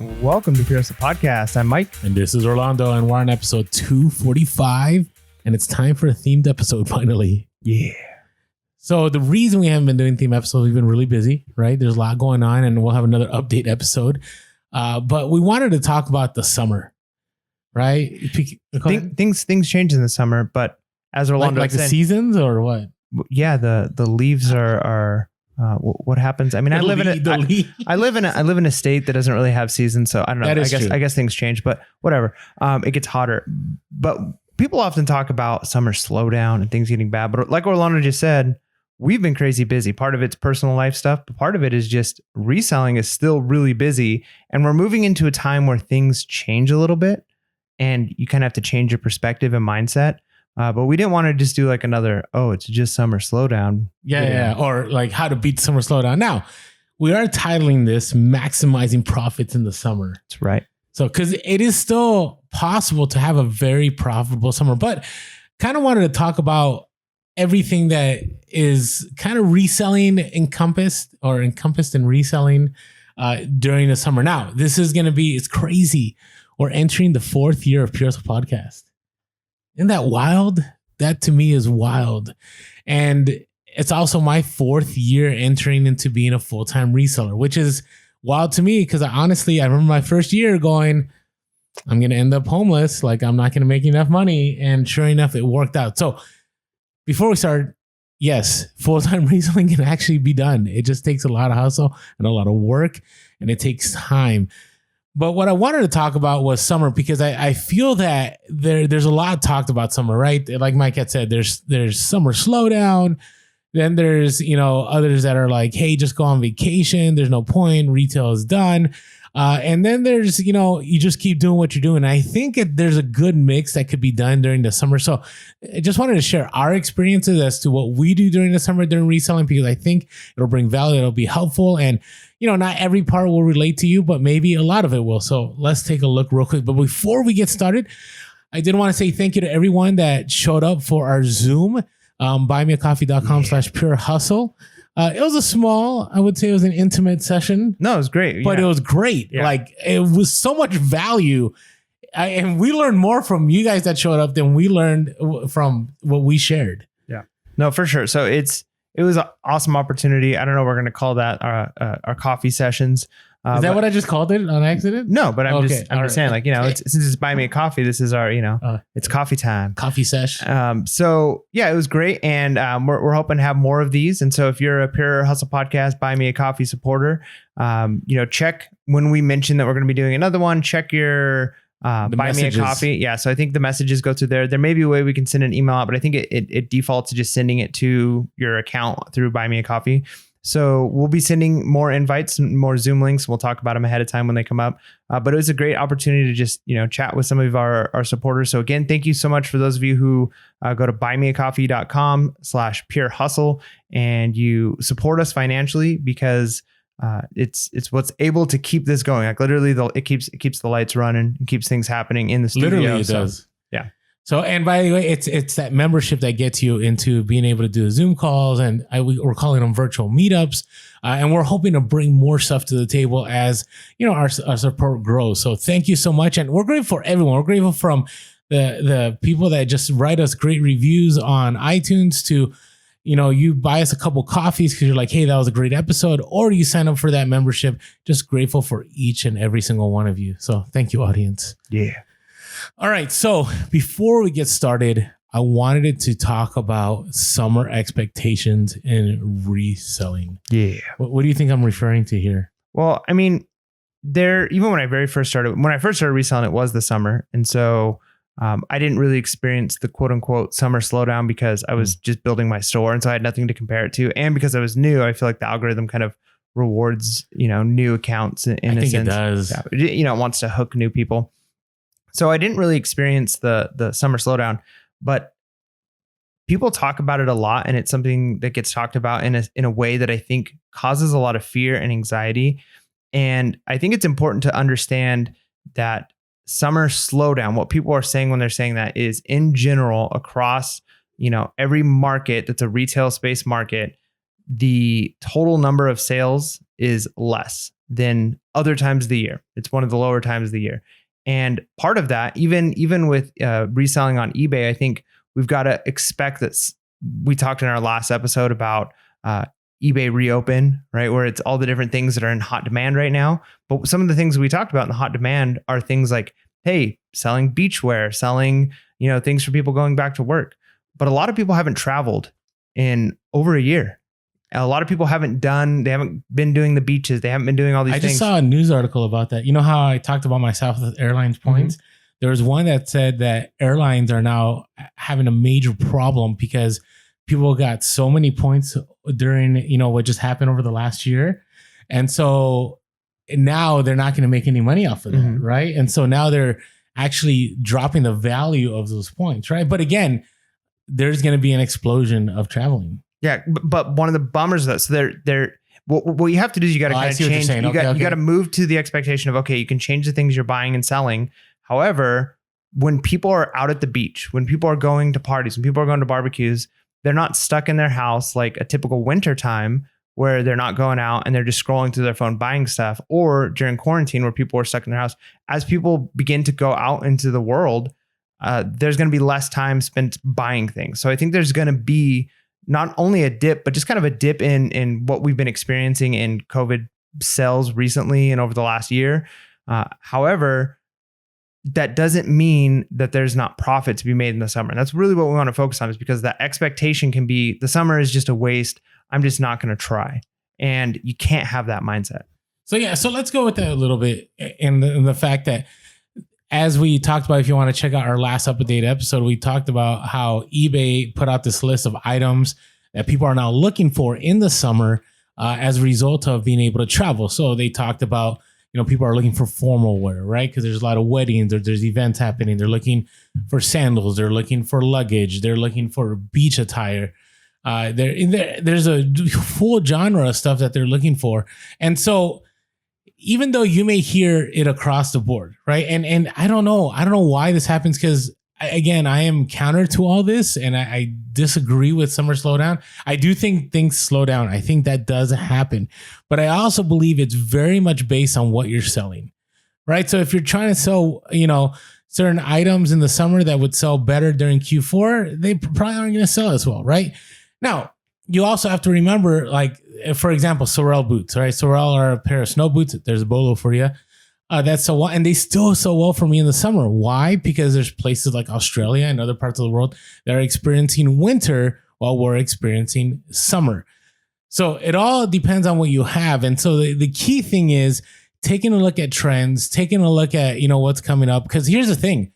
Welcome to PHP Podcast. I'm Mike. And this is Orlando, and we're on episode 245, and it's time for a themed episode finally. Yeah. So the reason we haven't been doing theme episodes, we've been really busy, right? There's a lot going on, and we'll have another update episode. But we wanted to talk about the summer, right? Things change in the summer, but as Orlando like the said, seasons or what? Yeah, the leaves are what happens. I mean, I live in a state that doesn't really have seasons, so I don't know. I guess things change, but whatever. It gets hotter, but people often talk about summer slowdown and things getting bad. But like Orlando just said, we've been crazy busy. Part of it's personal life stuff, but part of it is just reselling is still really busy, and we're moving into a time where things change a little bit, and you kind of have to change your perspective and mindset. But we didn't want to just do like another, it's just summer slowdown. Yeah. Or like how to beat summer slowdown. Now, we are titling this Maximizing Profits in the Summer. That's right. So, because it is still possible to have a very profitable summer, but kind of wanted to talk about everything that is kind of reselling encompassed in reselling during the summer. Now, this is going to be, it's crazy. We're entering the 4th year of PHP Podcast. Isn't that wild? That to me is wild. And it's also my 4th year entering into being a full-time reseller, which is wild to me because I remember my first year going, I'm going to end up homeless. Like I'm not going to make enough money. And sure enough, it worked out. So before we start, yes, full-time reselling can actually be done. It just takes a lot of hustle and a lot of work, and it takes time. But what I wanted to talk about was summer because I feel that there's a lot talked about summer, right? Like Mike had said, there's summer slowdown. Then there's, others that are like, hey, just go on vacation. There's no point. Retail is done. And then there's, you just keep doing what you're doing. I think there's a good mix that could be done during the summer. So I just wanted to share our experiences as to what we do during the summer during reselling, because I think it'll bring value. It'll be helpful. And, not every part will relate to you, but maybe a lot of it will. So let's take a look real quick. But before we get started, I did want to say thank you to everyone that showed up for our Zoom, buymeacoffee.com/purehustle. It was a small, I would say it was an intimate session. No, it was great. But it was great. Yeah. Like it was so much value. And we learned more from you guys that showed up than we learned from what we shared. Yeah, no, for sure. So it was an awesome opportunity. I don't know. We're going to call that our coffee sessions. Is that what I just called it on accident? No, but I'm just saying, like, since it's Buy Me a Coffee, this is our, it's coffee time. Coffee sesh. So yeah, it was great. And we're hoping to have more of these. And so if you're a Pure Hustle Podcast, Buy Me a Coffee supporter, check when we mention that we're going to be doing another one, check your Buy messages. Me a Coffee. Yeah. So I think the messages go through there. There may be a way we can send an email out, but I think it defaults to just sending it to your account through Buy Me a Coffee. So we'll be sending more invites and more Zoom links. We'll talk about them ahead of time when they come up. But it was a great opportunity to just, chat with some of our supporters. So again, thank you so much for those of you who go to buymeacoffee.com/purehustle and you support us financially, because it's what's able to keep this going. Like literally it keeps the lights running, it keeps things happening in the studio. Literally it does. Yeah. So, and by the way, it's that membership that gets you into being able to do Zoom calls, and we're calling them virtual meetups. And we're hoping to bring more stuff to the table as, our support grows. So thank you so much. And we're grateful for everyone. We're grateful from the people that just write us great reviews on iTunes to, you buy us a couple coffees because you're like, hey, that was a great episode, or you sign up for that membership. Just grateful for each and every single one of you. So thank you, audience. Yeah. All right. So before we get started, I wanted to talk about summer expectations in reselling. Yeah. What do you think I'm referring to here? Well, I mean, even when I first started reselling, it was the summer. And so I didn't really experience the quote unquote summer slowdown because I was just building my store. And so I had nothing to compare it to. And because I was new, I feel like the algorithm kind of rewards, new accounts in a sense. It does. Yeah, it wants to hook new people. So I didn't really experience the summer slowdown, but people talk about it a lot, and it's something that gets talked about in a way that I think causes a lot of fear and anxiety. And I think it's important to understand that summer slowdown, what people are saying when they're saying that, is in general across, every market that's a retail space market, the total number of sales is less than other times of the year. It's one of the lower times of the year. And part of that, even with reselling on eBay, I think we've got to expect that. We talked in our last episode about eBay reopen, right? Where it's all the different things that are in hot demand right now. But some of the things we talked about in the hot demand are things like, hey, selling beachwear, selling, things for people going back to work. But a lot of people haven't traveled in over a year. A lot of people they haven't been doing the beaches. They haven't been doing all these things. I just saw a news article about that. You know how I talked about myself with Airlines points? Mm-hmm. There was one that said that airlines are now having a major problem because people got so many points during, what just happened over the last year. And so now they're not going to make any money off of that, mm-hmm. right? And so now they're actually dropping the value of those points, right? But again, there's going to be an explosion of traveling. Yeah, but one of the bummers of that, so they're what you have to do is you got to kind of change. You got to move to the expectation of, okay, you can change the things you're buying and selling. However, when people are out at the beach, when people are going to parties, when people are going to barbecues, they're not stuck in their house like a typical winter time where they're not going out and they're just scrolling through their phone buying stuff, or during quarantine where people are stuck in their house. As people begin to go out into the world, there's going to be less time spent buying things. So I think there's going to be not only a dip, but just kind of a dip in what we've been experiencing in COVID sales recently and over the last year. However, that doesn't mean that there's not profit to be made in the summer. And that's really what we want to focus on, is because that expectation can be the summer is just a waste. I'm just not going to try. And you can't have that mindset. So let's go with that a little bit. And the fact that, as we talked about, if you want to check out our last up-to-date episode, we talked about how eBay put out this list of items that people are now looking for in the summer as a result of being able to travel. So they talked about, people are looking for formal wear, right? Because there's a lot of weddings, or there's events happening. They're looking for sandals. They're looking for luggage. They're looking for beach attire. There's a full genre of stuff that they're looking for. And so even though you may hear it across the board, right? And I don't know why this happens, because again, I am counter to all this, and I disagree with summer slowdown. I do think things slow down. I think that does happen, but I also believe it's very much based on what you're selling, right? So if you're trying to sell, certain items in the summer that would sell better during Q4, they probably aren't going to sell as well, right? Now, you also have to remember, like, for example, Sorel boots, right? Sorel are a pair of snow boots. There's a Bellow for you. That's so well, and they still sell well for me in the summer. Why? Because there's places like Australia and other parts of the world that are experiencing winter while we're experiencing summer. So it all depends on what you have. And so the key thing is taking a look at trends, taking a look at, what's coming up. Because here's the thing.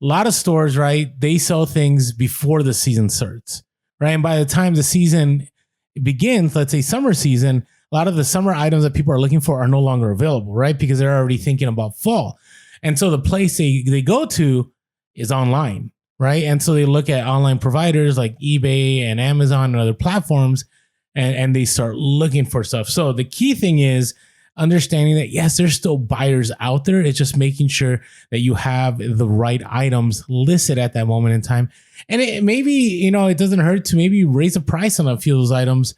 A lot of stores, right, they sell things before the season starts, right? And by the time the season begins, let's say summer season, a lot of the summer items that people are looking for are no longer available, right? Because they're already thinking about fall. And so the place they go to is online, right? And so they look at online providers like eBay and Amazon and other platforms, and they start looking for stuff. So the key thing is understanding that, yes, there's still buyers out there. It's just making sure that you have the right items listed at that moment in time. And it maybe, it doesn't hurt to maybe raise the price on a few of those items,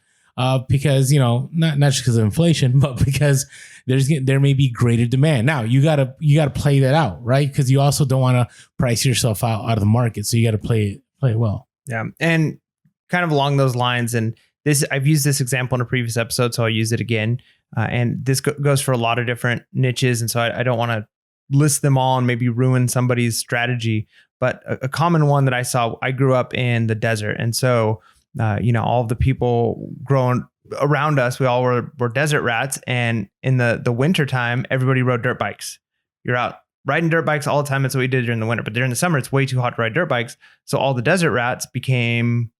because, not just because of inflation, but because there may be greater demand. Now you gotta play that out, right? Because you also don't want to price yourself out of the market. So you got to play it well. Yeah. And kind of along those lines, and I've used this example in a previous episode, so I'll use it again. And this goes for a lot of different niches. And so I don't want to list them all and maybe ruin somebody's strategy. But a common one that I grew up in the desert. And so, all of the people growing around us, we all were desert rats. And in the winter time, everybody rode dirt bikes. You're out riding dirt bikes all the time. That's what we did during the winter. But during the summer, it's way too hot to ride dirt bikes. So all the desert rats became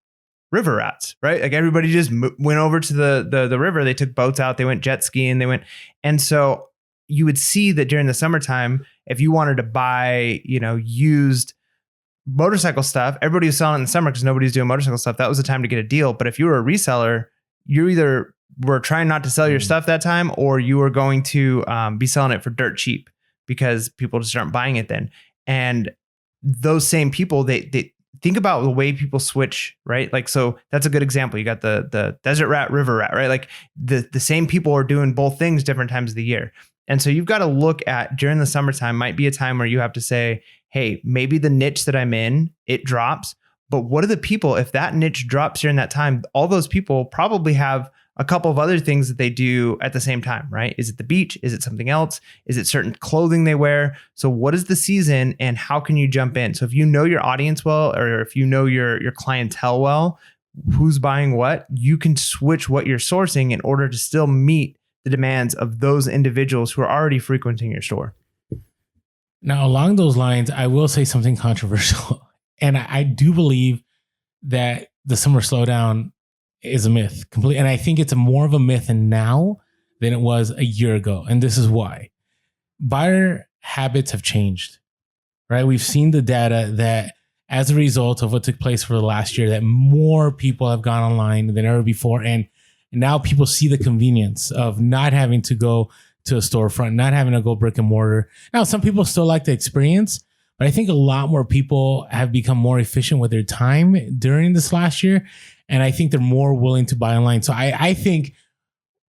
river rats, right? Like everybody just went over to the river. They took boats out. They went jet skiing. And so you would see that during the summertime, if you wanted to buy, used motorcycle stuff, everybody was selling it in the summer because nobody's doing motorcycle stuff. That was the time to get a deal. But if you were a reseller, you either were trying not to sell your stuff that time, or you were going to be selling it for dirt cheap because people just aren't buying it then. And those same people, they think about the way people switch, right? Like, so that's a good example. You got the desert rat, river rat, right? Like the same people are doing both things different times of the year. And so you've got to look at during the summertime might be a time where you have to say, hey, maybe the niche that I'm in, it drops. But what are the people, if that niche drops during that time, all those people probably have a couple of other things that they do at the same time, right? Is it the beach? Is it something else? Is it certain clothing they wear? So what is the season and how can you jump in? So if you know your audience well, or if you know your clientele well, who's buying what, you can switch what you're sourcing in order to still meet the demands of those individuals who are already frequenting your store. Now, along those lines, I will say something controversial. And I do believe that the summer slowdown is a myth completely. And I think it's more of a myth now than it was a year ago. And this is why. Buyer habits have changed, right? We've seen the data that as a result of what took place for the last year, that more people have gone online than ever before. And now people see the convenience of not having to go to a storefront, not having to go brick and mortar. Now, some people still like the experience, but I think a lot more people have become more efficient with their time during this last year. And I think they're more willing to buy online. So I think,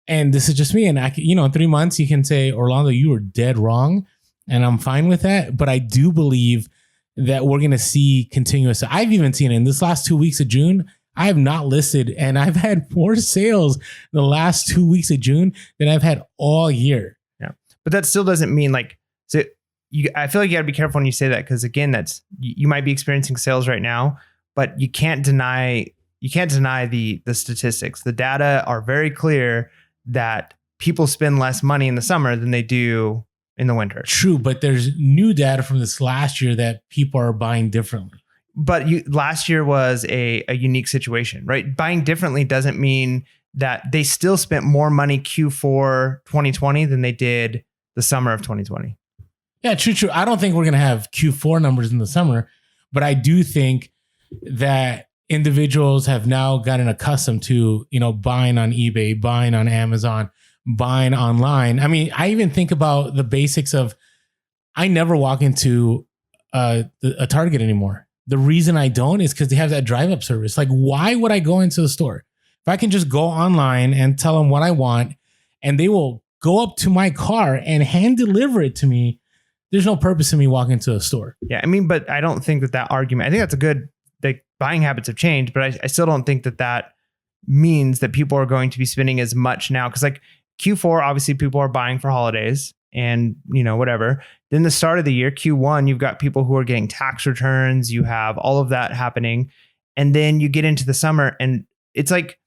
and this is just me, and in 3 months, you can say, Orlando, you were dead wrong. And I'm fine with that. But I do believe that we're going to see continuous. I've even seen it in this last 2 weeks of June. I have not listed, and I've had more sales the last 2 weeks of June than I've had all year. Yeah. But that still doesn't mean I feel like you got to be careful when you say that, because again, you might be experiencing sales right now, but you can't deny the statistics. The data are very clear that people spend less money in the summer than they do in the winter. True, but there's new data from this last year that people are buying differently. But last year was a unique situation, right? Buying differently doesn't mean that they still spent more money Q4 2020 than they did the summer of 2020. Yeah, true. I don't think we're going to have Q4 numbers in the summer, but I do think that individuals have now gotten accustomed to, buying on eBay, buying on Amazon, buying online. I mean, I even think about the basics of, I never walk into a Target anymore. The reason I don't is because they have that drive-up service. Like, why would I go into the store? If I can just go online and tell them what I want, and they will go up to my car and hand deliver it to me, there's no purpose in me walking into a store. Yeah, I mean, but I don't think that argument, I think that's a good, buying habits have changed, but I still don't think that means that people are going to be spending as much now. Because like Q4, obviously people are buying for holidays and, whatever. Then the start of the year, Q1, you've got people who are getting tax returns. You have all of that happening. And then you get into the summer, and it's like,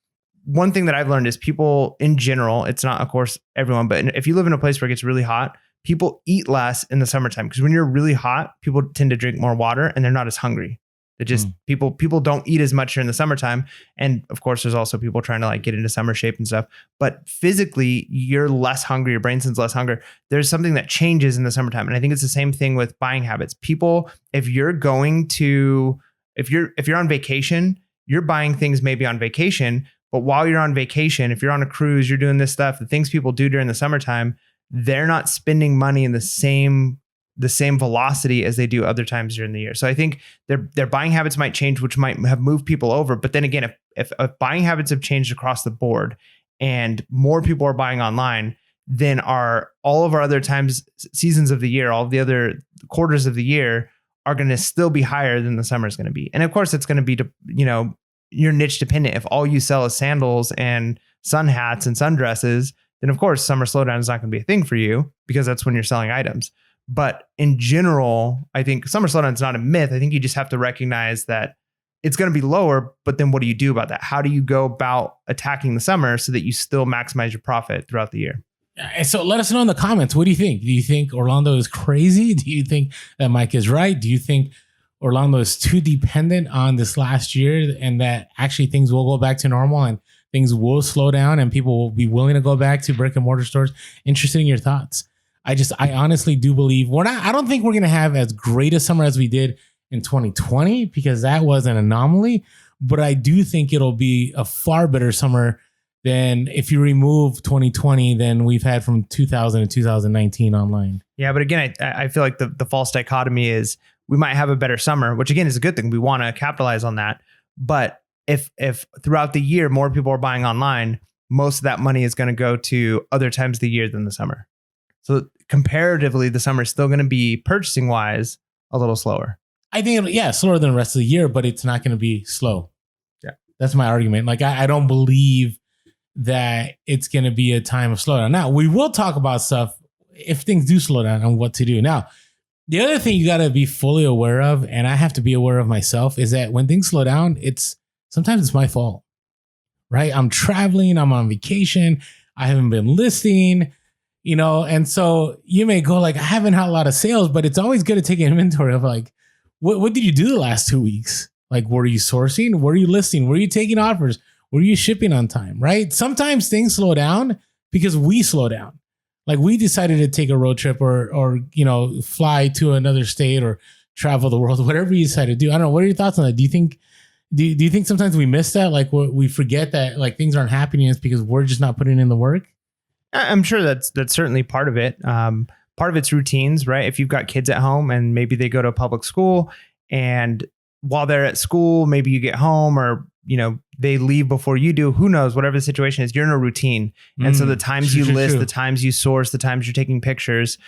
one thing that I've learned is people in general, it's not, of course, everyone, but if you live in a place where it gets really hot, people eat less in the summertime, because when you're really hot, people tend to drink more water and they're not as hungry. It just people don't eat as much during the summertime. And of course, there's also people trying to like get into summer shape and stuff. But physically, you're less hungry. Your brain sends less hunger. There's something that changes in the summertime. And I think it's the same thing with buying habits. People, if you're on vacation, you're buying things maybe on vacation. But while you're on vacation, if you're on a cruise, you're doing this stuff, the things people do during the summertime, they're not spending money in the same velocity as they do other times during the year. So I think their buying habits might change, which might have moved people over. But then again, if buying habits have changed across the board and more people are buying online, then all of our other seasons of the year, all of the other quarters of the year are going to still be higher than the summer is going to be. And of course, it's going to be, your niche dependent. If all you sell is sandals and sun hats and sundresses, then of course, summer slowdown is not going to be a thing for you, because that's when you're selling items. But in general, I think summer slowdown is not a myth. I think you just have to recognize that it's going to be lower, but then what do you do about that? How do you go about attacking the summer so that you still maximize your profit throughout the year? So let us know in the comments. What do you think? Do you think Orlando is crazy? Do you think that Mike is right? Do you think Orlando is too dependent on this last year and that actually things will go back to normal and things will slow down and people will be willing to go back to brick and mortar stores? Interested in your thoughts. I honestly do believe I don't think we're going to have as great a summer as we did in 2020, because that was an anomaly, but I do think it'll be a far better summer than if you remove 2020 than we've had from 2000 to 2019 online. Yeah, but again, I feel like the false dichotomy is we might have a better summer, which again is a good thing. We want to capitalize on that. But if throughout the year, more people are buying online, most of that money is going to go to other times of the year than the summer. So comparatively, the summer is still going to be purchasing wise a little slower. I think, slower than the rest of the year, but it's not going to be slow. Yeah. That's my argument. Like, I don't believe that it's going to be a time of slowdown. Now, we will talk about stuff if things do slow down and what to do. Now, the other thing you got to be fully aware of, and I have to be aware of myself, is that when things slow down, sometimes it's my fault, right? I'm traveling, I'm on vacation, I haven't been listing, and so you may go like, I haven't had a lot of sales, but it's always good to take an inventory of like, what did you do the last 2 weeks? Like, were you sourcing? Were you listing? Were you taking offers? Were you shipping on time, right? Sometimes things slow down because we slow down. Like, we decided to take a road trip or fly to another state or travel the world, whatever you decide to do. I don't know. What are your thoughts on that? Do you think sometimes we miss that? Like, we forget that like things aren't happening. It's because we're just not putting in the work. I'm sure that's certainly part of it. Part of it's routines, right? If you've got kids at home and maybe they go to a public school, and while they're at school, maybe you get home or, they leave before you do, who knows, whatever the situation is, you're in a routine. And so the times you list, the times you source, the times you're taking pictures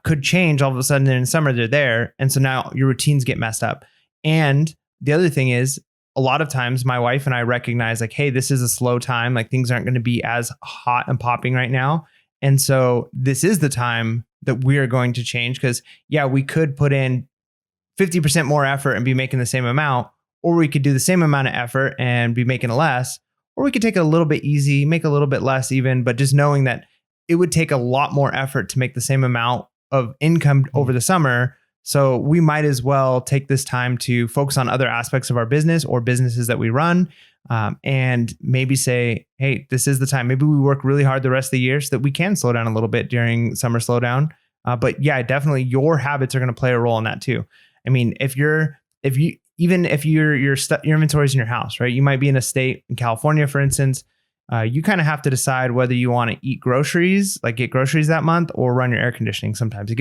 could change. All of a sudden in the summer, they're there. And so now your routines get messed up. And the other thing is, a lot of times my wife and I recognize like, hey, this is a slow time. Like, things aren't going to be as hot and popping right now. And so this is the time that we are going to change, because we could put in 50% more effort and be making the same amount, or we could do the same amount of effort and be making less, or we could take it a little bit easy, make a little bit less even, but just knowing that it would take a lot more effort to make the same amount of income over the summer. So we might as well take this time to focus on other aspects of our business or businesses that we run, and maybe say, hey, this is the time. Maybe we work really hard the rest of the year so that we can slow down a little bit during summer slowdown. But definitely your habits are going to play a role in that too. I mean, if your inventory is in your house, right? You might be in a state in California, for instance. You kind of have to decide whether you want to eat groceries, like get groceries that month, or run your air conditioning. Sometimes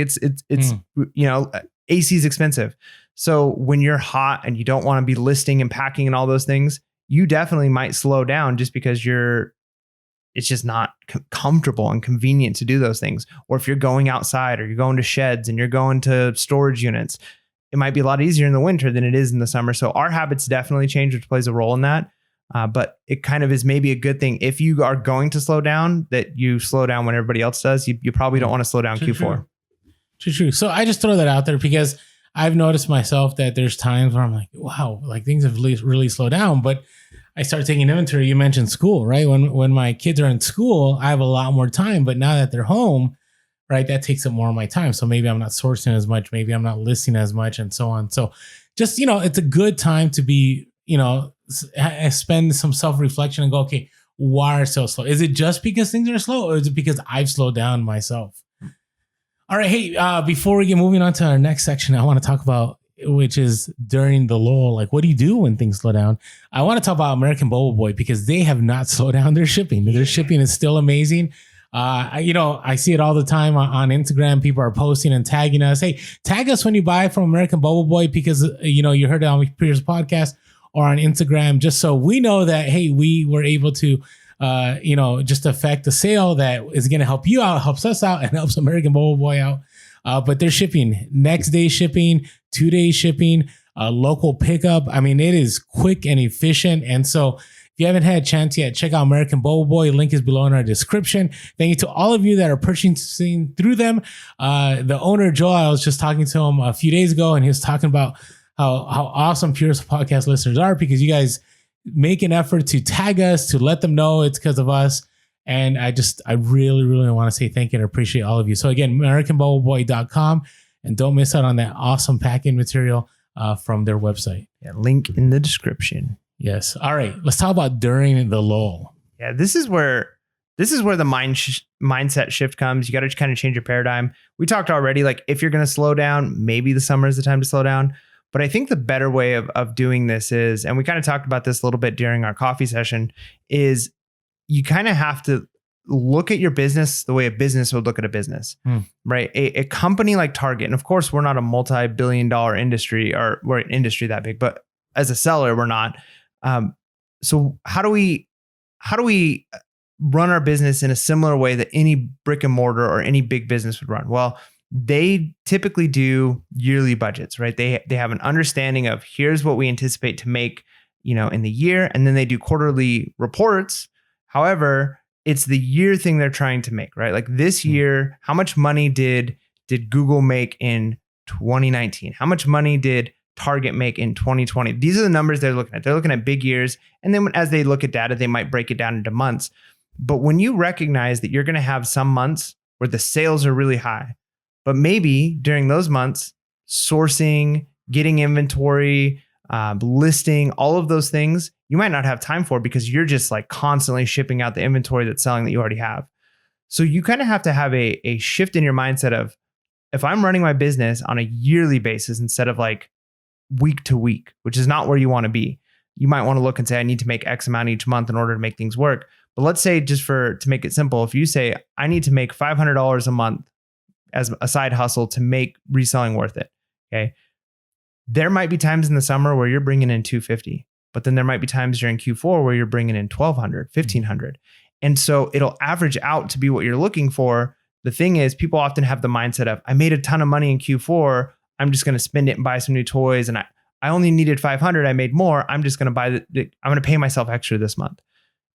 AC is expensive. So when you're hot and you don't want to be listing and packing and all those things, you definitely might slow down just because it's just not comfortable and convenient to do those things. Or if you're going outside or you're going to sheds and you're going to storage units, it might be a lot easier in the winter than it is in the summer. So our habits definitely change, which plays a role in that. But it kind of is maybe a good thing if you are going to slow down, that you slow down when everybody else does. You probably don't want to slow down Q4. True. So I just throw that out there because I've noticed myself that there's times where I'm like, wow, like things have really slowed down. But I start taking inventory. You mentioned school, right? When my kids are in school, I have a lot more time. But now that they're home, right, that takes up more of my time. So maybe I'm not sourcing as much. Maybe I'm not listing as much and so on. So just, it's a good time to be, spend some self-reflection and go, okay, why are sales slow? Is it just because things are slow, or is it because I've slowed down myself? All right. Hey, before we get moving on to our next section, I want to talk about, which is during the lull. Like, what do you do when things slow down? I want to talk about American Bobo Boy because they have not slowed down their shipping. Their shipping is still amazing. I see it all the time on Instagram. People are posting and tagging us. Hey, tag us when you buy from American Bobo Boy because, you heard it on my previous podcast or on Instagram, just so we know that, hey, we were able to, just affect the sale that is going to help you out, helps us out, and helps American Bobo Boy out. But they're shipping next day shipping, 2-day shipping, local pickup. I mean, it is quick and efficient. And so if you haven't had a chance yet, check out American Bobo Boy. Link is below in our description. Thank you to all of you that are purchasing through them. The owner, Joel, I was just talking to him a few days ago, and he was talking about how awesome Purist Podcast listeners are because you guys make an effort to tag us, to let them know it's because of us. And I really, really want to say thank you and appreciate all of you. So again, AmericanBoboBoy.com, and don't miss out on that awesome packing material from their website. Yeah, link in the description. Yes. All right. Let's talk about during the lull. Yeah, this is where the mindset shift comes. You got to kind of change your paradigm. We talked already, like if you're going to slow down, maybe the summer is the time to slow down. But I think the better way of doing this is, and we kind of talked about this a little bit during our coffee session, is you kind of have to look at your business the way a business would look at a business, right? A company like Target, and of course, we're not a multi-billion-dollar industry, or we're an industry that big, but as a seller, we're not. So how do we run our business in a similar way that any brick and mortar or any big business would run? Well, they typically do yearly budgets, right? They have an understanding of here's what we anticipate to make, in the year, and then they do quarterly reports. However, it's the year thing they're trying to make, right? Like this year, how much money did Google make in 2019? How much money did Target make in 2020? These are the numbers they're looking at. They're looking at big years. And then as they look at data, they might break it down into months. But when you recognize that you're going to have some months where the sales are really high, but maybe during those months, sourcing, getting inventory, listing, all of those things, you might not have time for because you're just like constantly shipping out the inventory that's selling that you already have. So you kind of have to have a shift in your mindset of, if I'm running my business on a yearly basis instead of like week to week, which is not where you want to be. You might want to look and say, I need to make X amount each month in order to make things work. But let's say, to make it simple, if you say, I need to make $500 a month as a side hustle to make reselling worth it. Okay. There might be times in the summer where you're bringing in $250, but then there might be times during Q4 where you're bringing in $1,200, $1,500. And so it'll average out to be what you're looking for. The thing is, people often have the mindset of, I made a ton of money in Q4. I'm just going to spend it and buy some new toys. And I only needed 500. I made more. I'm just going to I'm going to pay myself extra this month.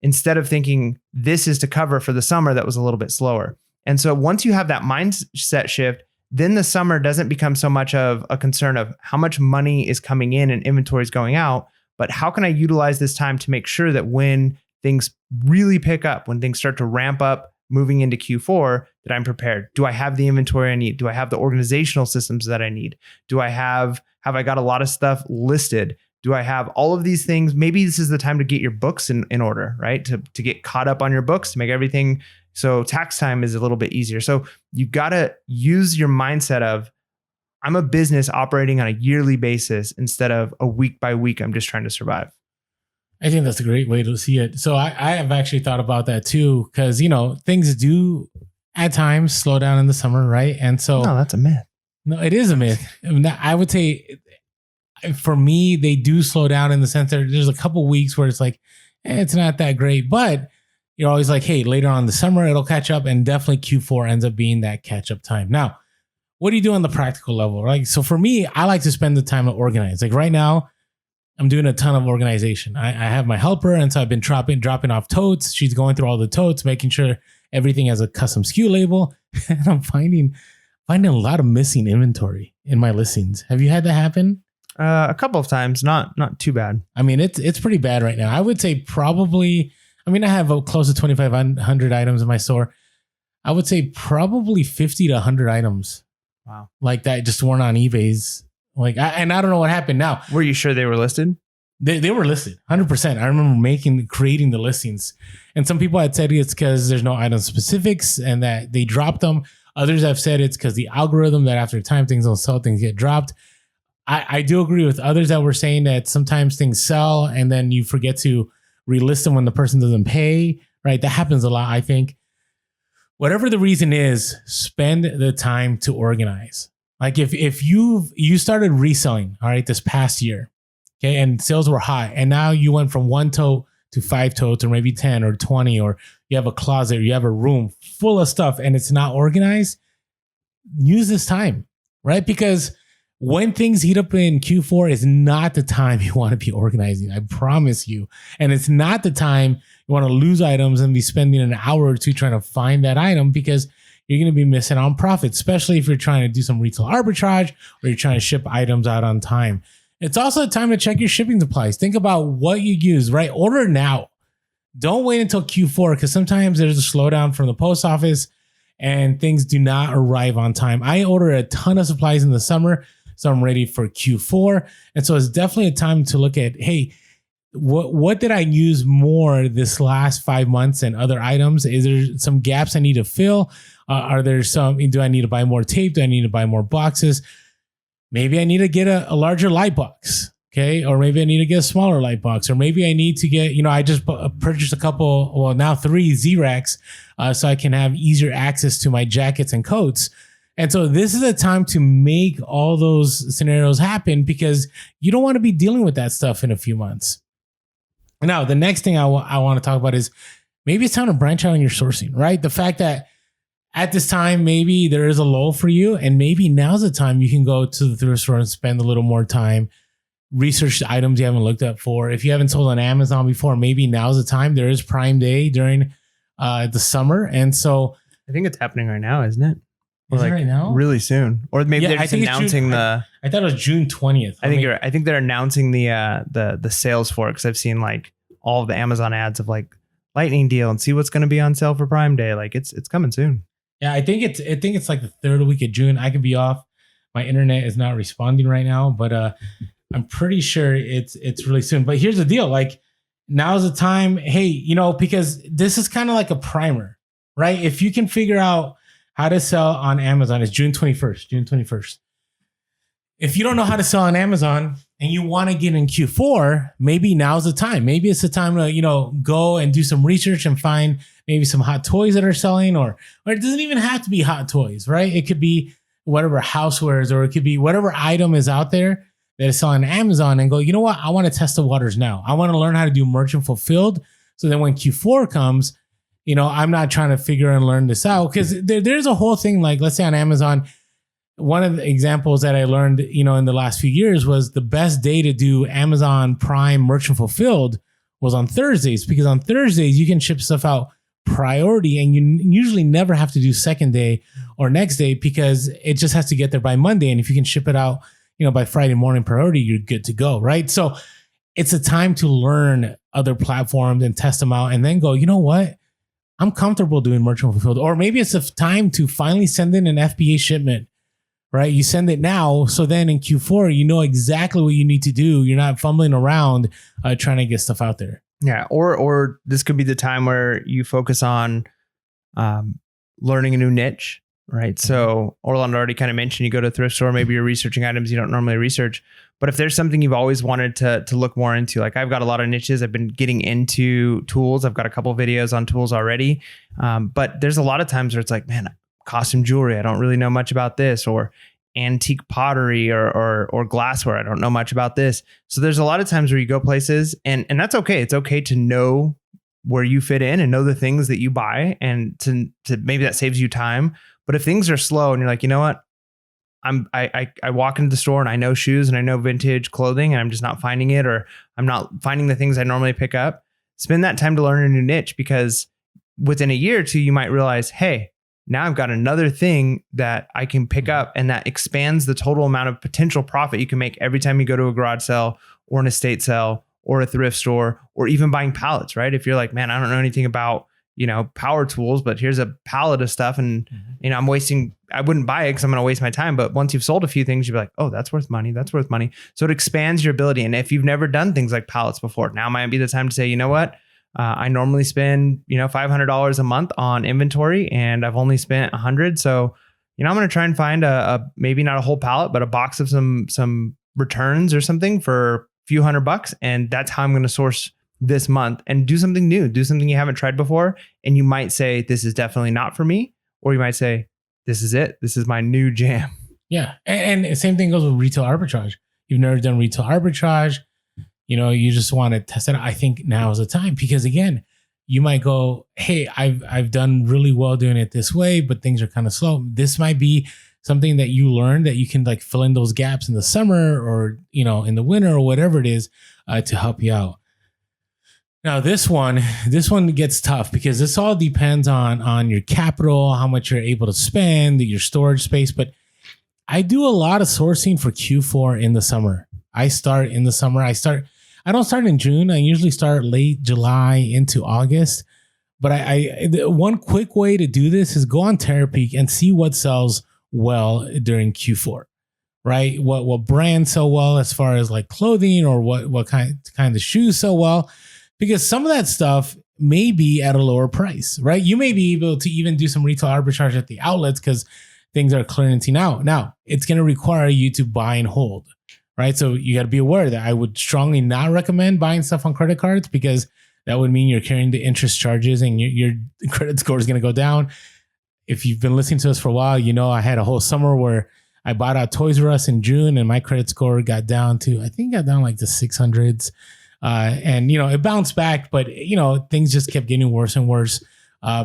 Instead of thinking this is to cover for the summer that was a little bit slower. And so once you have that mindset shift, then the summer doesn't become so much of a concern of how much money is coming in and inventory is going out, but how can I utilize this time to make sure that when things really pick up, when things start to ramp up moving into Q4, that I'm prepared? Do I have the inventory I need? Do I have the organizational systems that I need? Do I have I got a lot of stuff listed? Do I have all of these things? Maybe this is the time to get your books in order, right? To get caught up on your books, to make everything so tax time is a little bit easier. So you've got to use your mindset of, I'm a business operating on a yearly basis instead of a week by week. I'm just trying to survive. I think that's a great way to see it. So I have actually thought about that too, because, things do at times slow down in the summer, right? And so... No, that's a myth. No, it is a myth. I would say, for me, they do slow down in the sense that there's a couple weeks where it's like, it's not that great, but you're always like, hey, later on in the summer, it'll catch up, and definitely Q4 ends up being that catch up time. Now, what do you do on the practical level, right? So for me, I like to spend the time to organize. Like right now, I'm doing a ton of organization. I have my helper, and so I've been dropping off totes. She's going through all the totes, making sure everything has a custom SKU label. And I'm finding a lot of missing inventory in my listings. Have you had that happen? A couple of times, not too bad. I mean, it's pretty bad right now. I would say probably, I have close to 2,500 items in my store. I would say probably 50 to 100 items. Wow. Like that just weren't on eBay's. And I don't know what happened now. Were you sure they were listed? They were listed 100%. I remember creating the listings, and some people had said it's because there's no item specifics and that they dropped them. Others have said it's because the algorithm, that after time things don't sell, things get dropped. I do agree with others that were saying that sometimes things sell and then you forget to relist them when the person doesn't pay, right? That happens a lot, I think. Whatever the reason is, spend the time to organize. Like if you started reselling, all right, this past year, okay, and sales were high, and now you went from 1 tote to 5 totes, or maybe 10 or 20, or you have a closet, or you have a room full of stuff and it's not organized, use this time, right? Because when things heat up in Q4 is not the time you want to be organizing. I promise you. And it's not the time you want to lose items and be spending an hour or two trying to find that item, because you're going to be missing on profit, especially if you're trying to do some retail arbitrage or you're trying to ship items out on time. It's also a time to check your shipping supplies. Think about what you use, right? Order now. Don't wait until Q4, because sometimes there's a slowdown from the post office and things do not arrive on time. I order a ton of supplies in the summer, so I'm ready for Q4. And so it's definitely a time to look at, hey, what did I use more this last 5 months and other items? Is there some gaps I need to fill? Are there do I need to buy more tape? Do I need to buy more boxes? Maybe I need to get a larger light box. Okay. Or maybe I need to get a smaller light box, or maybe I need to get, I just purchased now 3 Z-Racks so I can have easier access to my jackets and coats. And so this is a time to make all those scenarios happen, because you don't want to be dealing with that stuff in a few months. Now, the next thing I want to talk about is maybe it's time to branch out on your sourcing, right? The fact that at this time, maybe there is a lull for you, and maybe now's the time you can go to the thrift store and spend a little more time, research the items you haven't looked at for. If you haven't sold on Amazon before, maybe now's the time. There is Prime Day during the summer. And so I think it's happening right now, isn't it? Is it right now? Really soon. Or maybe they're just announcing I thought it was June 20th. I think you're right. I think they're announcing the sales for it, because I've seen like all of the Amazon ads of like lightning deal and see what's going to be on sale for Prime Day. Like it's coming soon. Yeah, I think it's like the third week of June. I could be off. My internet is not responding right now, but I'm pretty sure it's really soon. But here's the deal: like, now's the time. Hey, because this is kind of like a primer, right? If you can figure out how to sell on Amazon, it's June 21st. If you don't know how to sell on Amazon and you want to get in Q4, maybe now's the time. Maybe it's the time to, go and do some research and find maybe some hot toys that are selling, or it doesn't even have to be hot toys, right? It could be whatever housewares, or it could be whatever item is out there that is selling on Amazon, and go, you know what? I want to test the waters now. I want to learn how to do merchant fulfilled. So then when Q4 comes, I'm not trying to figure and learn this out, because there's a whole thing. Like, let's say on Amazon, one of the examples that I learned, in the last few years was the best day to do Amazon Prime merchant fulfilled was on Thursdays, because on Thursdays you can ship stuff out priority, and you usually never have to do second day or next day, because it just has to get there by Monday. And if you can ship it out, by Friday morning priority, you're good to go, right? So it's a time to learn other platforms and test them out, and then go, you know what? I'm comfortable doing merchant fulfilled. Or maybe it's a time to finally send in an FBA shipment, right? You send it now, so then in Q4, you know exactly what you need to do. You're not fumbling around trying to get stuff out there. Yeah, or this could be the time where you focus on learning a new niche, right? So Orlando already kind of mentioned you go to a thrift store, maybe you're researching items you don't normally research. But if there's something you've always wanted to look more into, like I've got a lot of niches, I've been getting into tools. I've got a couple of videos on tools already. But there's a lot of times where it's like, man, costume jewelry, I don't really know much about this, or antique pottery or glassware, I don't know much about this. So there's a lot of times where you go places, and that's okay. It's okay to know where you fit in and know the things that you buy, and to maybe that saves you time. But if things are slow and you're like, you know what? I walk into the store and I know shoes and I know vintage clothing, and I'm just not finding it, or I'm not finding the things I normally pick up. Spend that time to learn a new niche, because within a year or two, you might realize, hey, now I've got another thing that I can pick up, and that expands the total amount of potential profit you can make every time you go to a garage sale or an estate sale or a thrift store, or even buying pallets, right? If you're like, man, I don't know anything about, power tools, but here's a pallet of stuff, and I wouldn't buy it because I'm going to waste my time. But once you've sold a few things, you'll be like, oh, that's worth money. That's worth money. So it expands your ability. And if you've never done things like pallets before, now might be the time to say, you know what? I normally spend, $500 a month on inventory, and I've only spent $100. So, I'm going to try and find a maybe not a whole pallet, but a box of some returns or something for a few $100. And that's how I'm going to source this month, and do something new, do something you haven't tried before. And you might say, this is definitely not for me. Or you might say, this is it. This is my new jam. Yeah. And the same thing goes with retail arbitrage. You've never done retail arbitrage. You just want to test it out. I think now is the time, because again, you might go, hey, I've done really well doing it this way, but things are kind of slow. This might be something that you learn that you can like fill in those gaps in the summer, or, in the winter, or whatever it is, to help you out. Now, this one gets tough, because this all depends on your capital, how much you're able to spend, your storage space. But I do a lot of sourcing for Q4 in the summer. I start in the summer. I don't start in June. I usually start late July into August. But one quick way to do this is go on Terapeak and see what sells well during Q4, right? What brands sell well as far as like clothing, or what kind of shoes sell well. Because some of that stuff may be at a lower price, right? You may be able to even do some retail arbitrage at the outlets because things are clearancing out. Now, it's going to require you to buy and hold, right? So you got to be aware that I would strongly not recommend buying stuff on credit cards, because that would mean you're carrying the interest charges and your credit score is going to go down. If you've been listening to us for a while, you know I had a whole summer where I bought out Toys R Us in June and my credit score got down to, I think got down like the 600s. And, it bounced back, but, things just kept getting worse and worse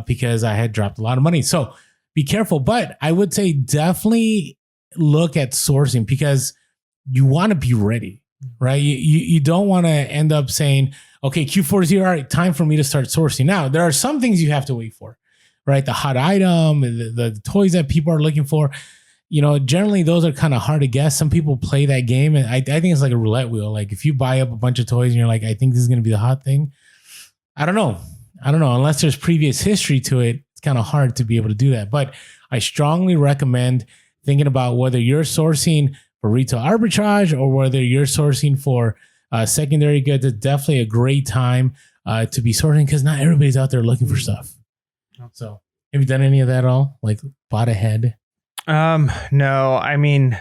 because I had dropped a lot of money. So be careful. But I would say definitely look at sourcing, because you want to be ready, right? You don't want to end up saying, okay, Q4 is here. All right, time for me to start sourcing. Now, there are some things you have to wait for, right? The hot item, the toys that people are looking for. Generally those are kind of hard to guess. Some people play that game, and I think it's like a roulette wheel. Like if you buy up a bunch of toys and you're like, I think this is going to be the hot thing. I don't know. Unless there's previous history to it, it's kind of hard to be able to do that. But I strongly recommend thinking about whether you're sourcing for retail arbitrage or whether you're sourcing for secondary goods. It's definitely a great time to be sourcing, because not everybody's out there looking for stuff. So have you done any of that at all? Like bought ahead? No, I mean,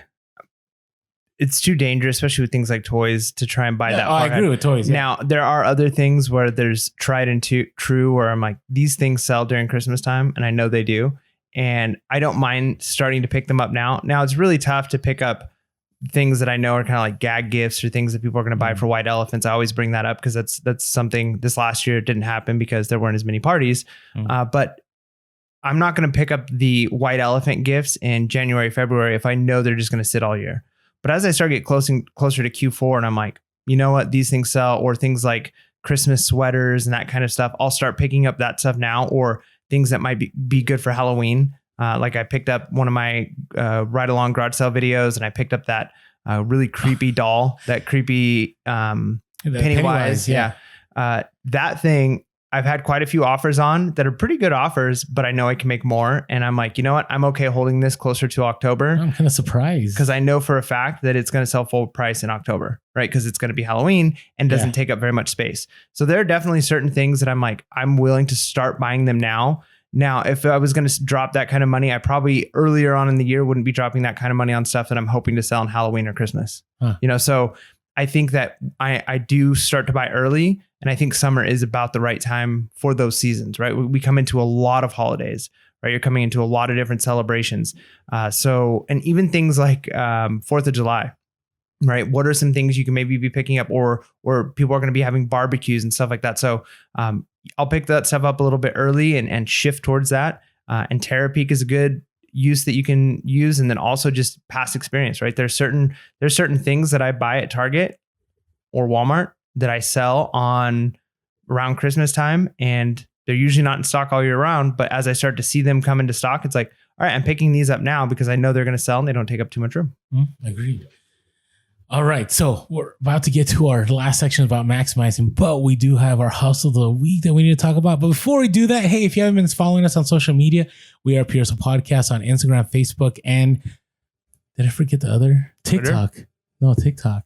it's too dangerous, especially with things like toys, to try and buy that. I agree with toys. Yeah. Now, there are other things where there's tried and true where I'm like, these things sell during Christmas time, and I know they do. And I don't mind starting to pick them up now. Now, it's really tough to pick up things that I know are kind of like gag gifts or things that people are going to buy for white elephants. I always bring that up because that's something this last year didn't happen because there weren't as many parties. But I'm not going to pick up the white elephant gifts in January, February if I know they're just going to sit all year. But as I start getting closer to Q4 and I'm like, you know what, these things sell, or things like Christmas sweaters and that kind of stuff, I'll start picking up that stuff now, or things that might be good for Halloween. Like I picked up one of my ride along garage sale videos, and I picked up that really creepy doll, that creepy Pennywise. Yeah. That thing, I've had quite a few offers on that are pretty good offers, but I know I can make more. And I'm like, you know what? I'm okay holding this closer to October. I'm kind of surprised because I know for a fact that it's going to sell full price in October, right? Because it's going to be Halloween and doesn't take up very much space. So there are definitely certain things that I'm like, I'm willing to start buying them now. Now, if I was going to drop that kind of money, I probably earlier on in the year wouldn't be dropping that kind of money on stuff that I'm hoping to sell on Halloween or Christmas. So I think that I do start to buy early. And I think summer is about the right time for those seasons, right? We come into a lot of holidays, right? You're coming into a lot of different celebrations. And even things like 4th of July, right? What are some things you can maybe be picking up, or people are going to be having barbecues and stuff like that. So I'll pick that stuff up a little bit early and shift towards that. And Terapeak is a good use that you can use. And then also just past experience, right? There's certain things that I buy at Target or Walmart that I sell on around Christmas time, and they're usually not in stock all year round. But as I start to see them come into stock, it's like, all right, I'm picking these up now because I know they're going to sell and they don't take up too much room. Agreed. All right. So we're about to get to our last section about maximizing, but we do have our hustle of the week that we need to talk about. But before we do that, hey, if you haven't been following us on social media, we are Pure Hustle Podcast on Instagram, Facebook, and did I forget the other? TikTok. Twitter? No, TikTok.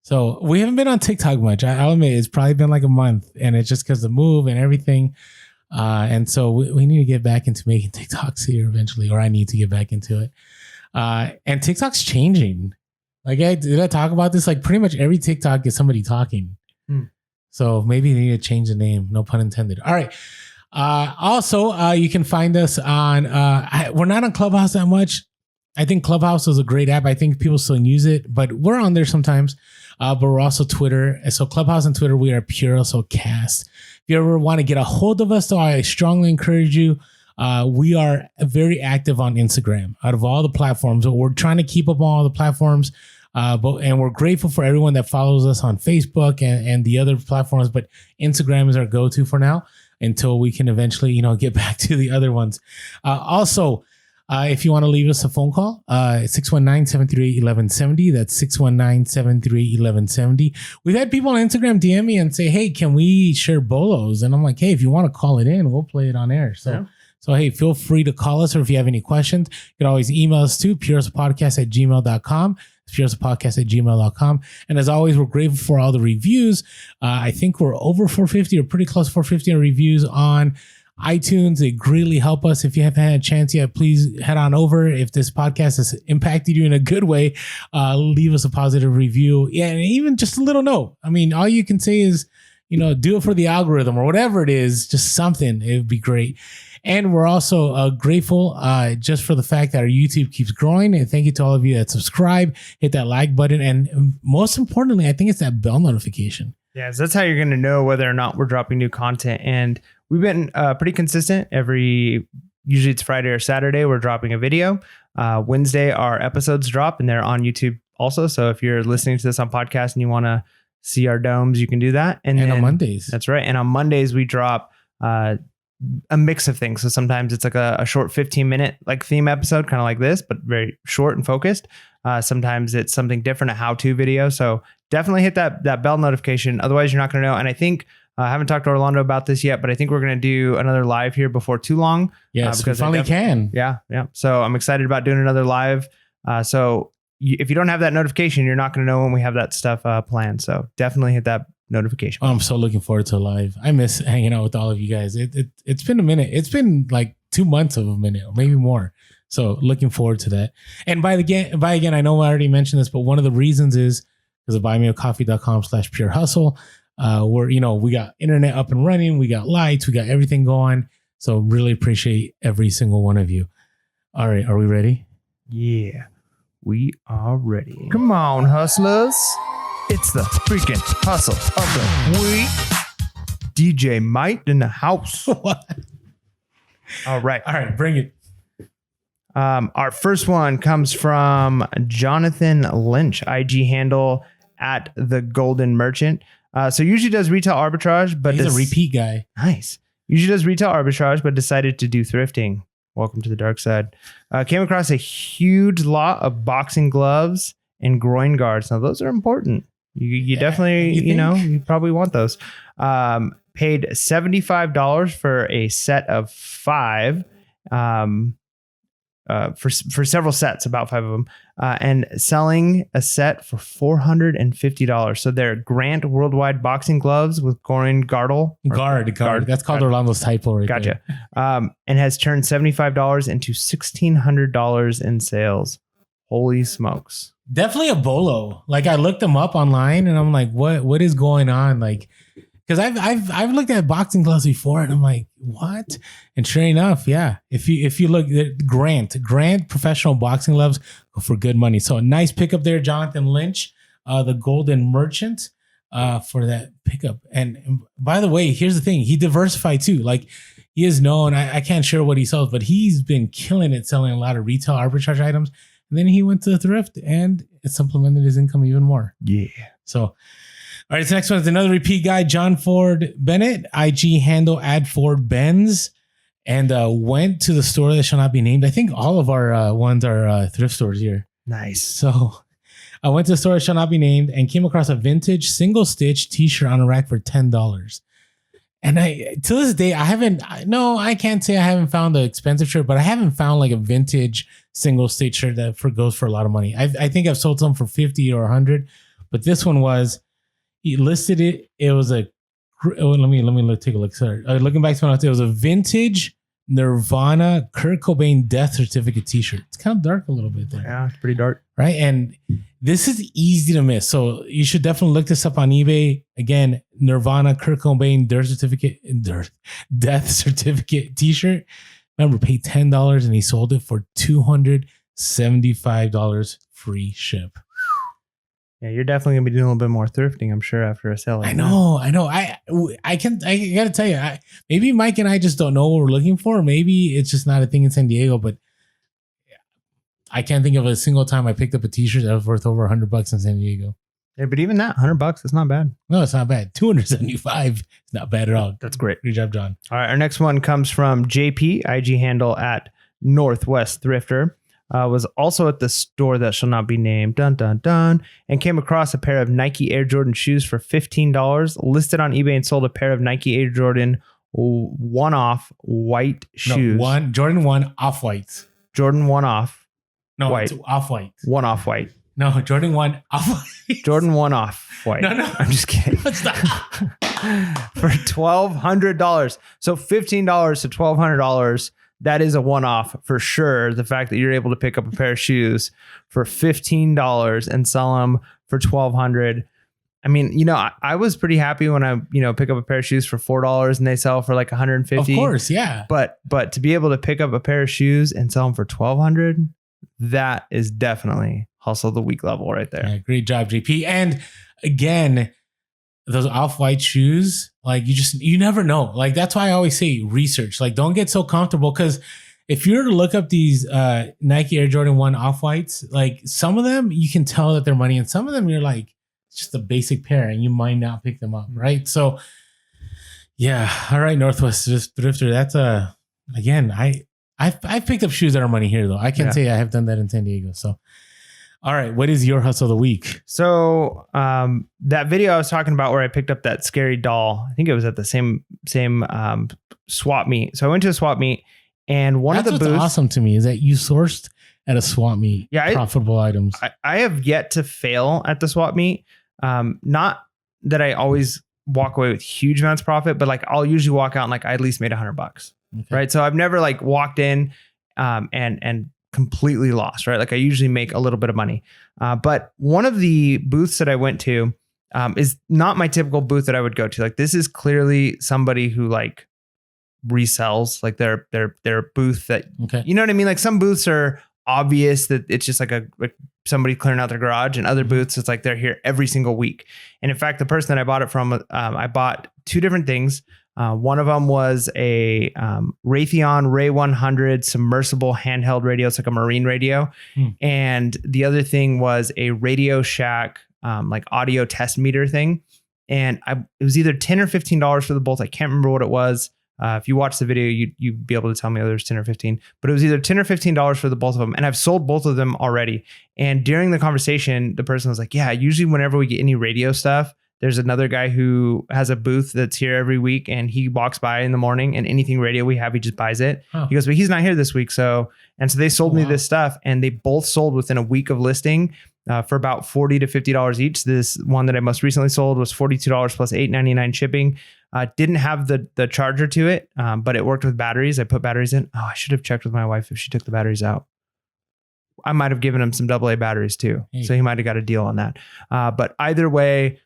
So we haven't been on TikTok much. I'll admit it's probably been like a month, and it's just because the move and everything. And so we need to get back into making TikToks here eventually, or I need to get back into it. And TikTok's changing. Like, did I talk about this? Like pretty much every TikTok is somebody talking. So maybe they need to change the name. No pun intended. All right. Also, you can find us on, we're not on Clubhouse that much. I think Clubhouse is a great app. I think people still use it, but we're on there sometimes. But we're also Twitter. So Clubhouse and Twitter, we are Pure Hustle Cast. If you ever want to get a hold of us, though, I strongly encourage you. We are very active on Instagram out of all the platforms. We're trying to keep up on all the platforms. And we're grateful for everyone that follows us on Facebook and the other platforms. But Instagram is our go-to for now until we can eventually, get back to the other ones. Also, if you want to leave us a phone call, 619-738-1170. That's 619-738-1170. We've had people on Instagram DM me and say, hey, can we share bolos? And I'm like, hey, if you want to call it in, we'll play it on air. So, hey, feel free to call us, or if you have any questions, you can always email us to purehustlepodcast@gmail.com. It's purehustlepodcast@gmail.com. And as always, we're grateful for all the reviews. I think we're over 450 or pretty close to 450 reviews on iTunes. They greatly help us. If you haven't had a chance yet, please head on over. If this podcast has impacted you in a good way, leave us a positive review. Yeah, and even just a little note. I mean, all you can say is, do it for the algorithm or whatever it is, just something. It would be great. And we're also grateful just for the fact that our YouTube keeps growing. And thank you to all of you that subscribe, hit that like button. And most importantly, I think it's that bell notification. Yeah, so that's how you're going to know whether or not we're dropping new content. And we've been pretty consistent. Usually it's Friday or Saturday, we're dropping a video. Wednesday, our episodes drop and they're on YouTube also. So if you're listening to this on podcast and you want to see our domes, you can do that. And then, on Mondays. That's right. And on Mondays, we drop a mix of things. So sometimes it's like a short 15-minute like theme episode, kind of like this, but very short and focused. Sometimes it's something different, a how-to video. So definitely hit that bell notification. Otherwise, you're not going to know. And I think I haven't talked to Orlando about this yet, but I think we're going to do another live here before too long. Yes, because we finally can. Yeah. So I'm excited about doing another live. So if you don't have that notification, you're not going to know when we have that stuff planned. So definitely hit that notification. Oh, I'm so looking forward to live. I miss hanging out with all of you guys. It's been a minute. It's been like 2 months of a minute, or maybe more. So looking forward to that. And by again, I know I already mentioned this, but one of the reasons is because of buymeacoffee.com/purehustle. We got internet up and running. We got lights. We got everything going. So really appreciate every single one of you. All right. Are we ready? Yeah, we are ready. Come on, hustlers. It's the freaking hustle of the week. DJ Mike in the house. What? All right. Bring it. Our first one comes from Jonathan Lynch, IG handle at the Golden Merchant. So usually does retail arbitrage, but he's a repeat guy. Nice. Usually does retail arbitrage, but decided to do thrifting. Welcome to the dark side. Came across a huge lot of boxing gloves and groin guards. Now those are important. You definitely, you probably want those. Paid $75 for a set of 5. For several sets, about 5 of them, and selling a set for $450. So they're Grant Worldwide boxing gloves with groin guard. That's called Orlando's typo right Gotcha. There. And has turned $75 into $1,600 in sales. Holy smokes. Definitely a bolo. Like I looked them up online and I'm like, what is going on? Like, because I've looked at boxing gloves before and I'm like, what? And sure enough, yeah. If you look at Grant professional boxing gloves go for good money. So a nice pickup there, Jonathan Lynch, the Golden Merchant, for that pickup. And by the way, here's the thing: he diversified too. Like he is known. I can't share what he sells, but he's been killing it selling a lot of retail arbitrage items. And then he went to the thrift and it supplemented his income even more. Yeah. So, all right, this next one is another repeat guy, John Ford Bennett, IG handle @FordBenz, and went to the store that shall not be named. I think all of our ones are thrift stores here. Nice. So I went to the store that shall not be named and came across a vintage single stitch t-shirt on a rack for $10. And to this day, I can't say I haven't found an expensive shirt, but I haven't found like a vintage single stitch shirt that goes for a lot of money. I think I've sold some for 50 or 100, but this one was, he listed it. It was let me take a look. Sorry. Looking back to when it was a vintage Nirvana Kurt Cobain death certificate t-shirt. It's kind of dark a little bit there. Yeah, it's pretty dark. Right. And this is easy to miss. So you should definitely look this up on eBay. Again, Nirvana Kurt Cobain death certificate t-shirt. Remember, paid $10 and he sold it for $275 free ship. Yeah, you're definitely gonna be doing a little bit more thrifting, I'm sure, after a sale. I know. I gotta tell you, maybe Mike and I just don't know what we're looking for. Maybe it's just not a thing in San Diego, but I can't think of a single time I picked up a t-shirt that was worth over $100 in San Diego. Yeah, but even that $100, it's not bad. No, it's not bad. $275 is not bad at all. That's great. Good job, John. All right, our next one comes from JP, IG handle @Northwest Thrifter. Was also at the store that shall not be named, and came across a pair of Nike Air Jordan shoes for $15, listed on eBay, and sold a pair of Nike Air Jordan one-off white shoes. Jordan 1 off-whites. Jordan one-off No, white. it's off-white. One-off white. No, Jordan 1 off-white. Jordan 1 off-white. No. I'm just kidding. Stop. For $1,200. So $15 to $1,200. That is a one-off for sure. The fact that you're able to pick up a pair of shoes for $15 and sell them for $1,200. I mean, you know, I was pretty happy when I, you know, pick up a pair of shoes for $4 and they sell for like $150. Of course, yeah. But to be able to pick up a pair of shoes and sell them for $1,200, that is definitely hustle of the week level right there. Yeah, great job, JP. And again, those off-white shoes, like you never know. Like that's why I always say research. Like don't get so comfortable, because if you were to look up these Nike Air Jordan 1 off-whites, like some of them you can tell that they're money, and some of them you're like, it's just a basic pair and you might not pick them up, right? So yeah, all right, Northwest Thrifter. That's again, I've picked up shoes that are money here though. I can say I have done that in San Diego. So all right, what is your hustle of the week? So that video I was talking about where I picked up that scary doll, I think it was at the same swap meet. So I went to a swap meet, and one of the booths. What's awesome to me is that you sourced at a swap meet profitable items. I have yet to fail at the swap meet. Not that I always walk away with huge amounts of profit, but like I'll usually walk out and like I at least made $100, right? So I've never like walked in and completely lost, right? Like I usually make a little bit of money. But one of the booths that I went to is not my typical booth that I would go to. Like this is clearly somebody who like resells like their booth that, you know what I mean? Like some booths are obvious that it's just like somebody clearing out their garage, and other booths it's like they're here every single week. And in fact, the person that I bought it from, I bought two different things. One of them was a Raytheon Ray 100 submersible handheld radio. It's like a marine radio. And the other thing was a Radio Shack like audio test meter thing. And it was either $10 or $15 for the both. I can't remember what it was. If you watch the video, you'd be able to tell me whether it's 10 or 15, but it was either $10 or $15 for the both of them. And I've sold both of them already. And during the conversation, the person was like, yeah, usually whenever we get any radio stuff, there's another guy who has a booth that's here every week, and he walks by in the morning, and anything radio we have, he just buys it. He goes, but he's not here this week. So they sold me this stuff, and they both sold within a week of listing for about $40 to $50 each. This one that I most recently sold was $42 plus $8.99 shipping. Didn't have the charger to it, but it worked with batteries. I put batteries in. Oh, I should have checked with my wife if she took the batteries out. I might have given him some AA batteries too. So he might have got a deal on that. But either way,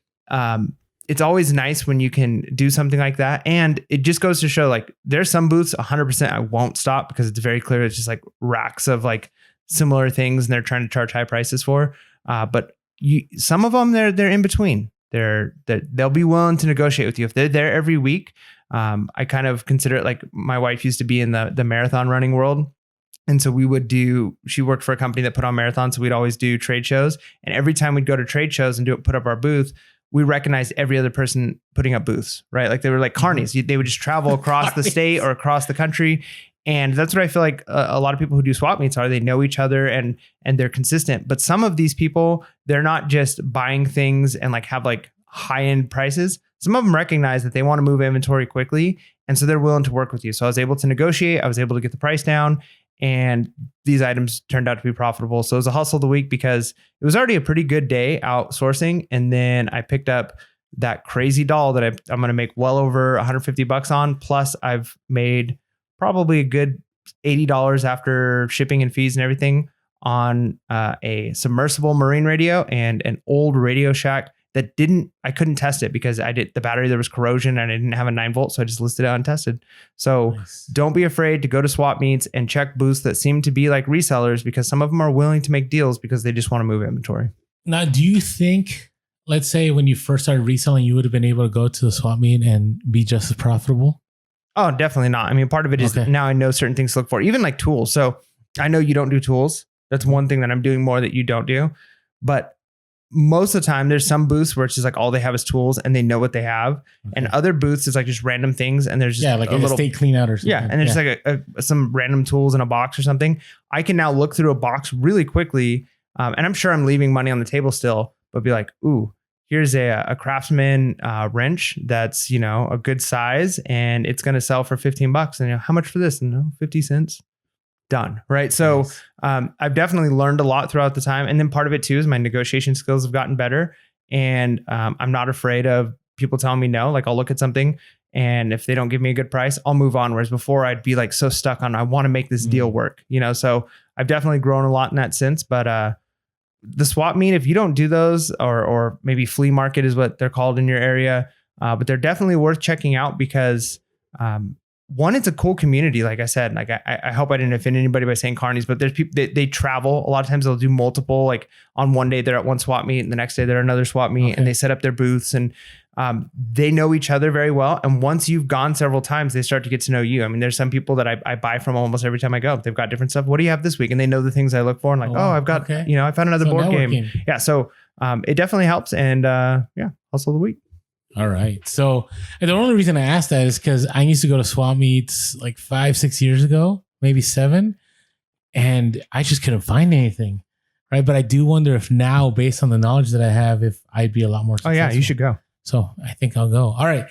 it's always nice when you can do something like that. And it just goes to show, like, there's some booths 100% I won't stop, because it's very clear it's just like racks of like similar things and they're trying to charge high prices for. But some of them, they're in between. They'll be willing to negotiate with you if they're there every week. I kind of consider it like my wife used to be in the marathon running world. And so she worked for a company that put on marathons. So we'd always do trade shows. And every time we'd go to trade shows and put up our booth, we recognized every other person putting up booths, right? Like they were like carnies. They would just travel across the state or across the country. And that's what I feel like a lot of people who do swap meets are. They know each other and they're consistent. But some of these people, they're not just buying things and like have like high-end prices. Some of them recognize that they want to move inventory quickly. And so they're willing to work with you. So I was able to negotiate. I was able to get the price down. And these items turned out to be profitable. So it was a hustle of the week because it was already a pretty good day outsourcing. And then I picked up that crazy doll that I'm going to make well over $150 on. Plus I've made probably a good $80 after shipping and fees and everything on a submersible marine radio and an old Radio Shack that I couldn't test it because the battery, there was corrosion and I didn't have a 9-volt. So I just listed it untested. So Don't be afraid to go to swap meets and check booths that seem to be like resellers, because some of them are willing to make deals because they just want to move inventory. Now, do you think, let's say when you first started reselling, you would have been able to go to the swap meet and be just as profitable? Oh, definitely not. I mean, part of it is now I know certain things to look for, even like tools. So I know you don't do tools. That's one thing that I'm doing more that you don't do. But most of the time there's some booths where it's just like all they have is tools and they know what they have. And other booths is like just random things. And there's just like a little estate clean out or something. Yeah. And there's like some random tools in a box or something. I can now look through a box really quickly. And I'm sure I'm leaving money on the table still, but be like, ooh, here's a Craftsman wrench that's, a good size and it's going to sell for $15. And how much for this? 50 cents. done. Right. So I've definitely learned a lot throughout the time. And then part of it too is my negotiation skills have gotten better. And I'm not afraid of people telling me no. Like I'll look at something, and if they don't give me a good price, I'll move on. Whereas before I'd be like so stuck on, I want to make this deal work, so I've definitely grown a lot in that sense. But the swap meet, if you don't do those, or maybe flea market is what they're called in your area, but they're definitely worth checking out because one, it's a cool community. Like I said, like I hope I didn't offend anybody by saying carnies, but there's people, they travel. A lot of times they'll do multiple, like on one day they're at one swap meet and the next day they're at another swap meet, and they set up their booths, and they know each other very well. And once you've gone several times, they start to get to know you. I mean, there's some people that I buy from almost every time I go. They've got different stuff. What do you have this week? And they know the things I look for, and like, I've got, I found another board game. Yeah. So it definitely helps. And hustle of the week. All right. So the only reason I asked that is because I used to go to swap meets like 5-6 years ago, maybe 7, and I just couldn't find anything. Right. But I do wonder if now, based on the knowledge that I have, if I'd be a lot more successful. Oh, yeah, you should go. So I think I'll go. All right.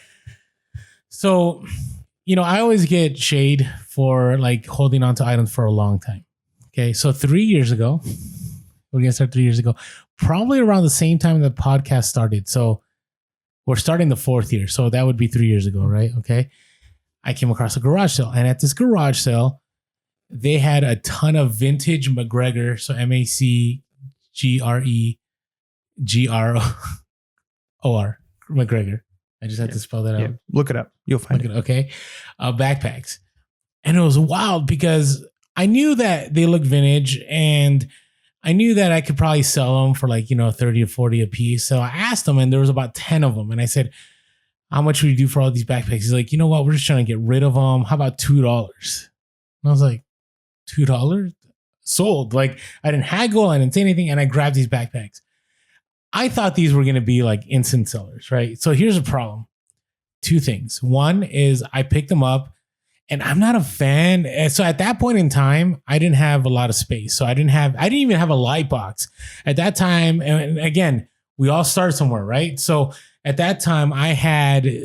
So, I always get shade for like holding on to items for a long time. Okay. So 3 years ago, we're going to start 3 years ago, probably around the same time the podcast started. So we're starting the 4th year. So that would be 3 years ago, right? Okay. I came across a garage sale. And at this garage sale, they had a ton of vintage McGregor. So MacGregor. McGregor. I just had to spell that out. Look it up. You'll find it. Okay. Backpacks. And it was wild because I knew that they looked vintage, and I knew that I could probably sell them for like, 30 or 40 a piece. So I asked them, and there was about 10 of them. And I said, how much would you do for all these backpacks? He's like, you know what? We're just trying to get rid of them. How about $2? And I was like, $2? Sold. Like I didn't haggle. I didn't say anything. And I grabbed these backpacks. I thought these were going to be like instant sellers, right? So here's a problem. 2 things. One is I picked them up, and I'm not a fan. So at that point in time, I didn't have a lot of space. So I didn't even have a light box at that time. And again, we all start somewhere, right? So at that time I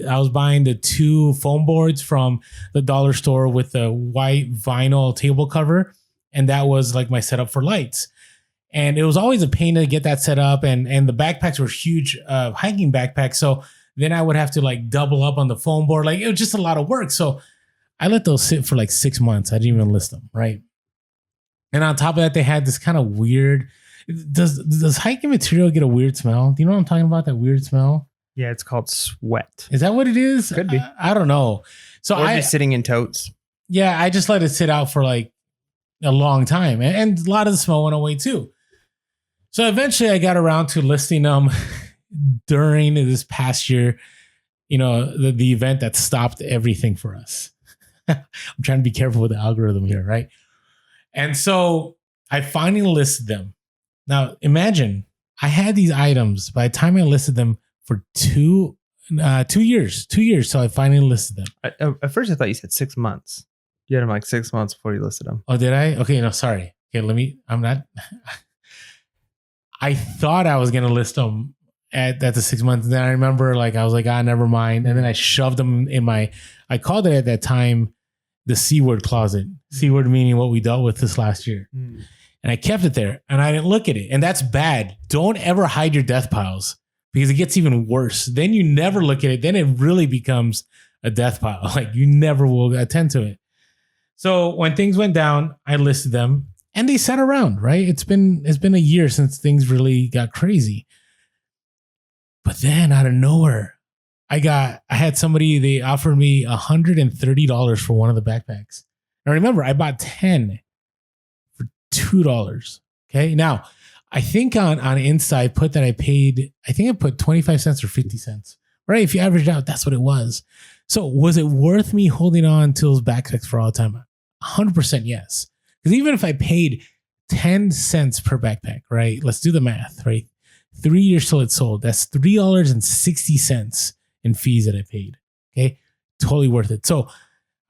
was buying the 2 foam boards from the dollar store with the white vinyl table cover. And that was like my setup for lights. And it was always a pain to get that set up. And the backpacks were huge hiking backpacks. So then I would have to like double up on the foam board. Like it was just a lot of work. So I let those sit for like 6 months. I didn't even list them. Right. And on top of that, they had this kind of weird, does hiking material get a weird smell? Do you know what I'm talking about? That weird smell? Yeah. It's called sweat. Is that what it is? Could be. I don't know. So or just sitting in totes. Yeah. I just let it sit out for like a long time. And a lot of the smell went away too. So eventually I got around to listing them during this past year, the event that stopped everything for us. I'm trying to be careful with the algorithm here, right? And so I finally listed them. Now imagine I had these items by the time I listed them for 2 years. 2 years till I finally listed them. At first I thought you said 6 months. You had them like 6 months before you listed them. Oh, did I? Okay, no, sorry. Okay, I thought I was going to list them at the 6 months. And then I remember I was like, never mind. And then I shoved them in I called it at that time, the C word closet. C word meaning what we dealt with this last year. And I kept it there and I didn't look at it. And that's bad. Don't ever hide your death piles because it gets even worse. Then you never look at it. Then it really becomes a death pile. Like you never will attend to it. So when things went down, I listed them. And they sat around, right? It's been a year since things really got crazy. But then out of nowhere, I had somebody, they offered me $130 for one of the backpacks. Now remember, I bought 10 for $2. Okay. Now I think on Insta, I put 25 cents or 50 cents, right? If you average it out, that's what it was. So was it worth me holding on to those backpacks for all the time? 100% yes. Because even if I paid 10 cents per backpack, right? Let's do the math, right? 3 years till it's sold. That's $3.60 in fees that I paid. Okay. Totally worth it. So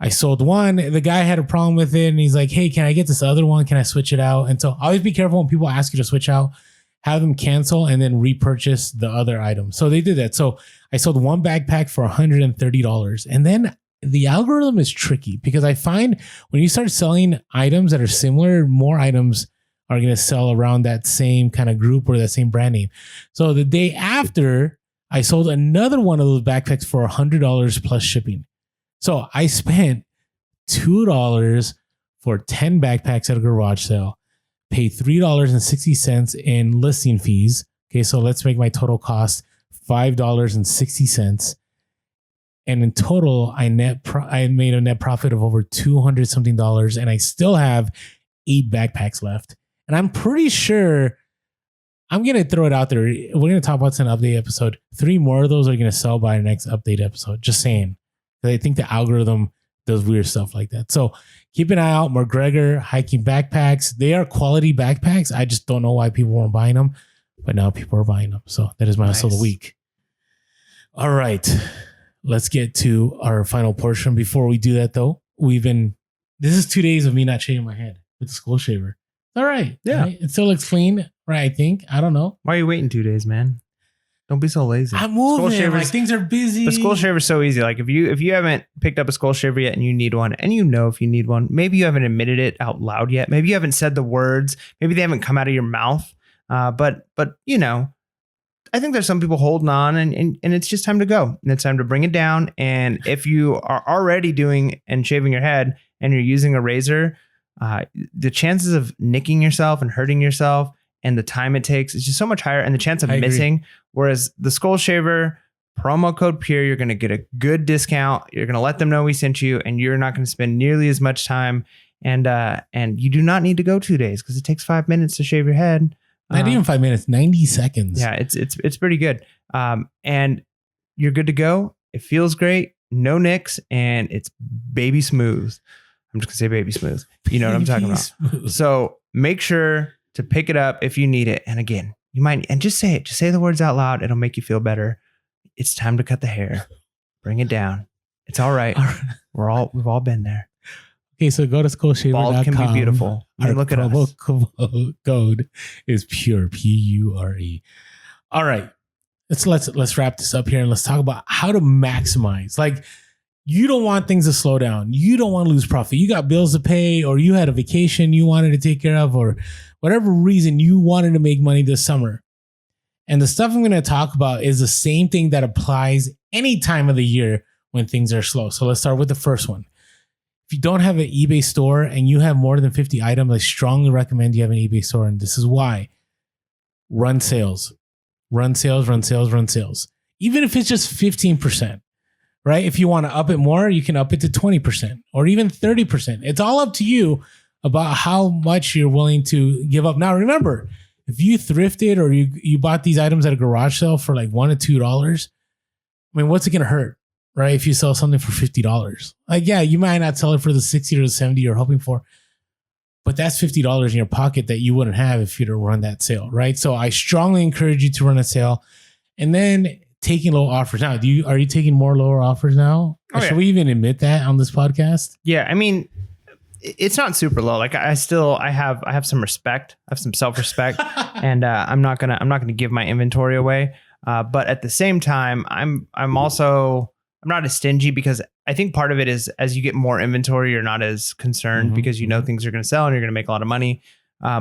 I sold one. The guy had a problem with it. And he's like, hey, can I get this other one? Can I switch it out? And so always be careful when people ask you to switch out, have them cancel and then repurchase the other item. So they did that. So I sold one backpack for $130. And then the algorithm is tricky because I find when you start selling items that are similar, more items are going to sell around that same kind of group or that same brand name. So the day after, I sold another one of those backpacks for $100 plus shipping. So I spent $2 for 10 backpacks at a garage sale, paid $3.60 in listing fees. Okay, so let's make my total cost $5.60. And in total, I made a net profit of over $200 something, and I still have 8 backpacks left. And I'm pretty sure I'm going to throw it out there. We're going to talk about this in an update episode. 3 more of those are going to sell by the next update episode. Just saying. I think the algorithm does weird stuff like that. So keep an eye out. McGregor hiking backpacks. They are quality backpacks. I just don't know why people weren't buying them, but now people are buying them. So that is my hustle of the week. All right. Let's get to our final portion. Before we do that, though, this is 2 days of me not shaving my head with the skull shaver. All right. Yeah. Right? It still looks clean, right? I think. I don't know. Why are you waiting 2 days, man? Don't be so lazy. I'm moving. Like, things are busy. The skull shaver is so easy. Like if you haven't picked up a skull shaver yet and you need one, and you know if you need one, maybe you haven't admitted it out loud yet. Maybe you haven't said the words. Maybe they haven't come out of your mouth. But you know, I think there's some people holding on, and it's just time to go. And it's time to bring it down. And if you are already doing and shaving your head and you're using a razor, the chances of nicking yourself and hurting yourself and the time it takes is just so much higher, and the chance of missing. Whereas the skull shaver, promo code PURE, you're going to get a good discount. You're going to let them know we sent you, and you're not going to spend nearly as much time. And you do not need to go 2 days because it takes 5 minutes to shave your head. Not even 5 minutes, 90 seconds. Yeah, it's pretty good. And you're good to go. It feels great. No nicks, and it's baby smooth. I'm just gonna say baby smooth. You know what I'm talking about. Smooth. So make sure to pick it up if you need it. And again, you might, and just say it. Just say the words out loud. It'll make you feel better. It's time to cut the hair. Bring it down. It's all right. We've all been there. Okay, so go to skullshaver.com. Bald can be beautiful. Our look at us. Code is PURE, PURE. All right, let's wrap this up here and let's talk about how to maximize. Like, you don't want things to slow down. You don't want to lose profit. You got bills to pay, or you had a vacation you wanted to take care of, or whatever reason you wanted to make money this summer. And the stuff I'm going to talk about is the same thing that applies any time of the year when things are slow. So let's start with the first one. If you don't have an eBay store and you have more than 50 items, I strongly recommend you have an eBay store. And this is why. Run sales. Run sales, run sales, run sales. Even if it's just 15%, right? If you want to up it more, you can up it to 20% or even 30%. It's all up to you about how much you're willing to give up. Now, remember, if you thrifted or you bought these items at a garage sale for like $1 to $2, I mean, what's it going to hurt? Right? If you sell something for $50, like, yeah, you might not sell it for the 60 or the 70 you're hoping for, but that's $50 in your pocket that you wouldn't have if you'd run that sale. Right? So I strongly encourage you to run a sale, and then taking low offers. Now, are you taking more lower offers now? Oh, should we even admit that on this podcast? Yeah. I mean, it's not super low. Like I have some respect. I have some self-respect and I'm not going to give my inventory away. But at the same time, I'm not as stingy, because I think part of it is as you get more inventory, you're not as concerned because you know things are going to sell and you're going to make a lot of money.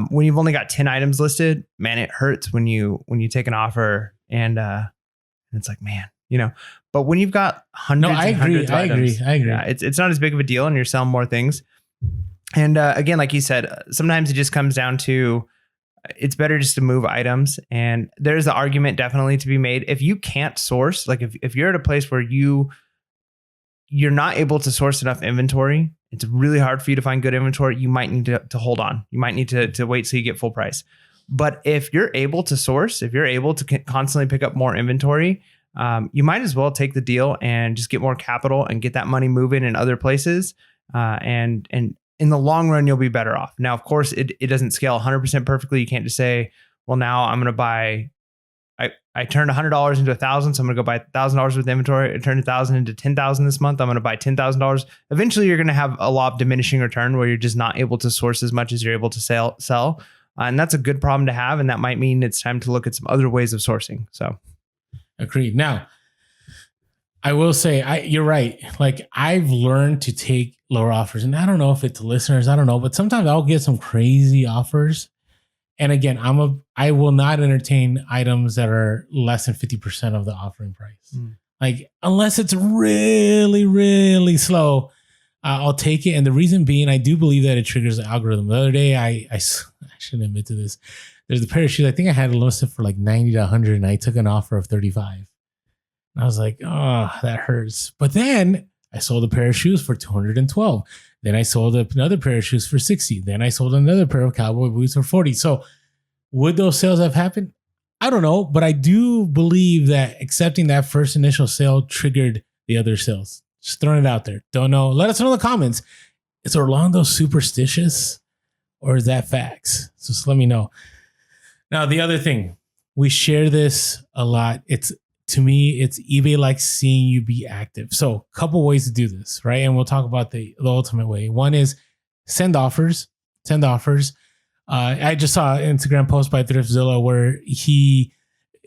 When you've only got 10 items listed, man, it hurts when you take an offer and it's like, man, you know, but when you've got hundreds and hundreds of items, I agree. Yeah, it's not as big of a deal and you're selling more things. And again, like you said, sometimes it just comes down to, it's better just to move items. And there's the argument definitely to be made. If you can't source, like if you're at a place where you're not able to source enough inventory, it's really hard for you to find good inventory. You might need to hold on. You might need to wait till you get full price. But if you're able to source, if you're able to constantly pick up more inventory, you might as well take the deal and just get more capital and get that money moving in other places. And in the long run, you'll be better off. Now, of course, it doesn't scale 100% perfectly. You can't just say, well, now I'm going to buy, I turned $100 into $1,000. So I'm going to go buy $1,000 with inventory. I turned $1,000 into $10,000 this month. I'm going to buy $10,000. Eventually, you're going to have a law of diminishing return where you're just not able to source as much as you're able to sell. And that's a good problem to have. And that might mean it's time to look at some other ways of sourcing. So, agreed. Now, I will say, you're right. Like I've learned to take lower offers, and I don't know if it's listeners, I don't know, but sometimes I'll get some crazy offers. And again, I will not entertain items that are less than 50% of the offering price. Like unless it's really, really slow, I'll take it. And the reason being, I do believe that it triggers the algorithm. The other day, I shouldn't admit to this. There's a pair of shoes. I think I had it listed for like 90 to 100, and I took an offer of 35. And I was like, oh, that hurts. But then I sold a pair of shoes for 212. Then I sold another pair of shoes for 60. Then I sold another pair of cowboy boots for 40. So would those sales have happened? I don't know, but I do believe that accepting that first initial sale triggered the other sales. Just throwing it out there. Don't know. Let us know in the comments. Is Orlando superstitious or is that facts? So just let me know. Now, the other thing, we share this a lot. To me, it's eBay likes seeing you be active. So a couple ways to do this, right? And we'll talk about the ultimate way. One is send offers. I just saw an Instagram post by Thriftzilla where he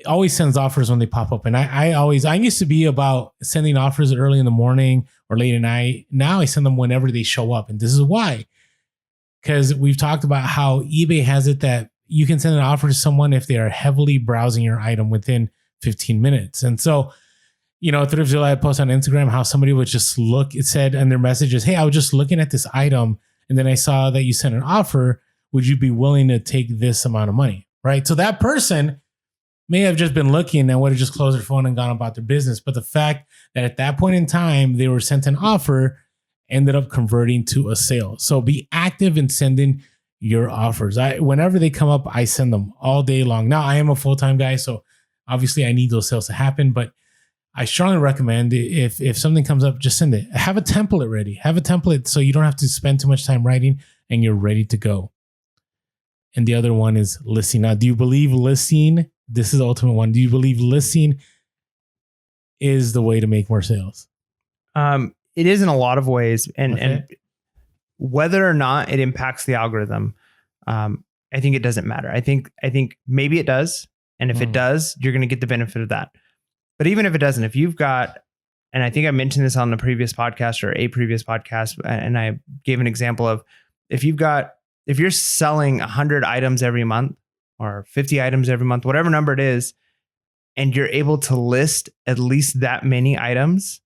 always sends offers when they pop up. And I used to be about sending offers early in the morning or late at night. Now I send them whenever they show up. And this is why. Because we've talked about how eBay has it that you can send an offer to someone if they are heavily browsing your item within 15 minutes. And so, Thriftzilla had posted on Instagram how somebody would just look, it said in their messages, hey, I was just looking at this item and then I saw that you sent an offer. Would you be willing to take this amount of money? Right. So that person may have just been looking and would have just closed their phone and gone about their business. But the fact that at that point in time, they were sent an offer ended up converting to a sale. So be active in sending your offers. Whenever they come up, I send them all day long. Now I am a full-time guy, so obviously I need those sales to happen, but I strongly recommend if something comes up, just send it. Have a template ready. Have a template so you don't have to spend too much time writing and you're ready to go. And the other one is listing. Now, do you believe listing? This is the ultimate one. Do you believe listing is the way to make more sales? It is in a lot of ways. And whether or not it impacts the algorithm, I think it doesn't matter. I think maybe it does. And if it does, you're going to get the benefit of that. But even if it doesn't, if you've got, and I think I mentioned this on the previous podcast or a previous podcast, and I gave an example of if you're selling 100 items every month or 50 items every month, whatever number it is, and you're able to list at least that many items,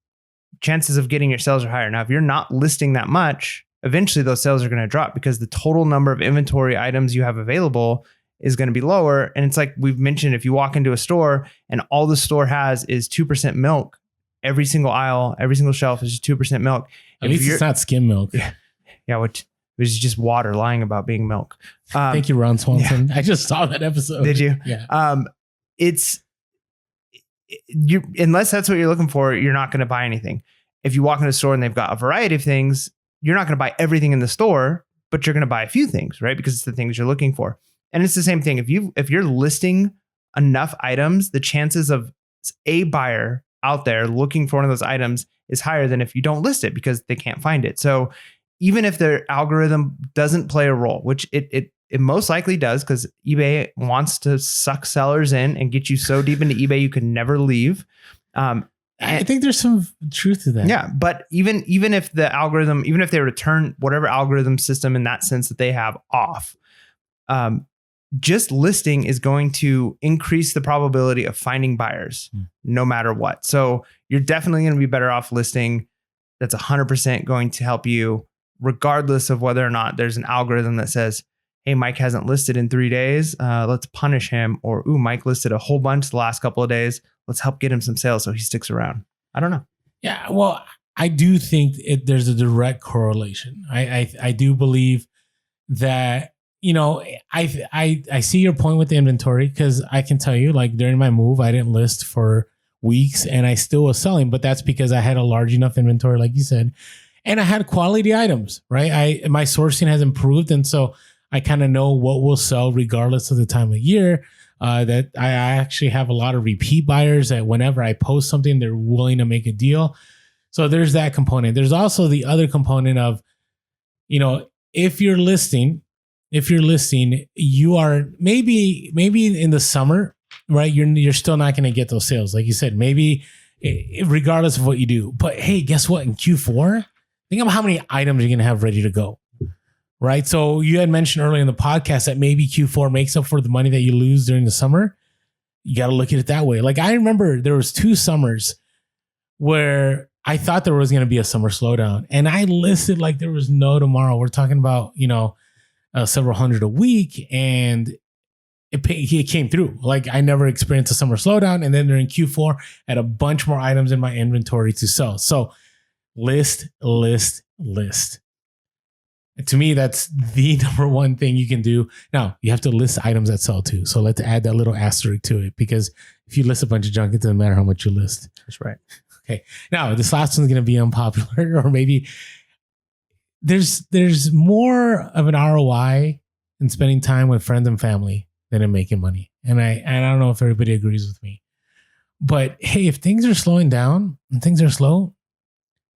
chances of getting your sales are higher. Now, if you're not listing that much, eventually those sales are going to drop because the total number of inventory items you have available is going to be lower. And it's like we've mentioned, if you walk into a store and all the store has is 2% milk, every single aisle, every single shelf is just 2% milk. At least it's not skim milk. Yeah, which is just water lying about being milk. Thank you, Ron Swanson. Yeah. I just saw that episode. Did you? Yeah. Unless that's what you're looking for, you're not going to buy anything. If you walk in a store and they've got a variety of things, you're not going to buy everything in the store, but you're going to buy a few things, right? Because it's the things you're looking for. And it's the same thing. If you're listing enough items, the chances of a buyer out there looking for one of those items is higher than if you don't list it because they can't find it. So even if their algorithm doesn't play a role, which it most likely does because eBay wants to suck sellers in and get you so deep into eBay you can never leave. I think there's some truth to that. Yeah, but even if the algorithm, even if they return whatever algorithm system in that sense that they have off, just listing is going to increase the probability of finding buyers no matter what. So you're definitely going to be better off listing. That's 100% going to help you regardless of whether or not there's an algorithm that says, hey, Mike hasn't listed in 3 days. Let's punish him. Or, Mike listed a whole bunch the last couple of days. Let's help get him some sales so he sticks around. I don't know. Yeah, well, I do think there's a direct correlation. I do believe that, I see your point with the inventory because I can tell you, like during my move, I didn't list for weeks and I still was selling, but that's because I had a large enough inventory, like you said, and I had quality items, right? My sourcing has improved. And so I kind of know what will sell regardless of the time of year. That I actually have a lot of repeat buyers that whenever I post something, they're willing to make a deal. So there's that component. There's also the other component of, if you're listing, you are maybe in the summer, right? You're still not going to get those sales. Like you said, maybe regardless of what you do. But hey, guess what? In Q4, think about how many items you're going to have ready to go. Right. So you had mentioned earlier in the podcast that maybe Q4 makes up for the money that you lose during the summer. You got to look at it that way. Like I remember there was 2 summers where I thought there was going to be a summer slowdown and I listed like there was no tomorrow. We're talking about, several hundred a week and it came through. Like I never experienced a summer slowdown. And then during Q4, I had a bunch more items in my inventory to sell. So list. To me, that's the number one thing you can do. Now, you have to list items that sell too. So let's add that little asterisk to it because if you list a bunch of junk, it doesn't matter how much you list. That's right. Okay. Now, this last one's going to be unpopular or maybe there's more of an ROI in spending time with friends and family than in making money. And I don't know if everybody agrees with me. But hey, if things are slowing down and things are slow,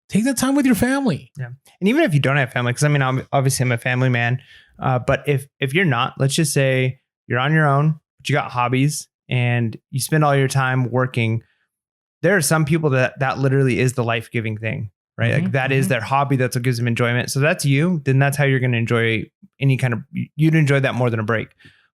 take that time with your family. Yeah. And even if you don't have family, because I mean, obviously I'm a family man. But if you're not, let's just say you're on your own, but you got hobbies and you spend all your time working. There are some people that literally is the life-giving thing, right? Mm-hmm, like that is their hobby. That's what gives them enjoyment. So that's you. Then that's how you're going to enjoy any kind of, you'd enjoy that more than a break.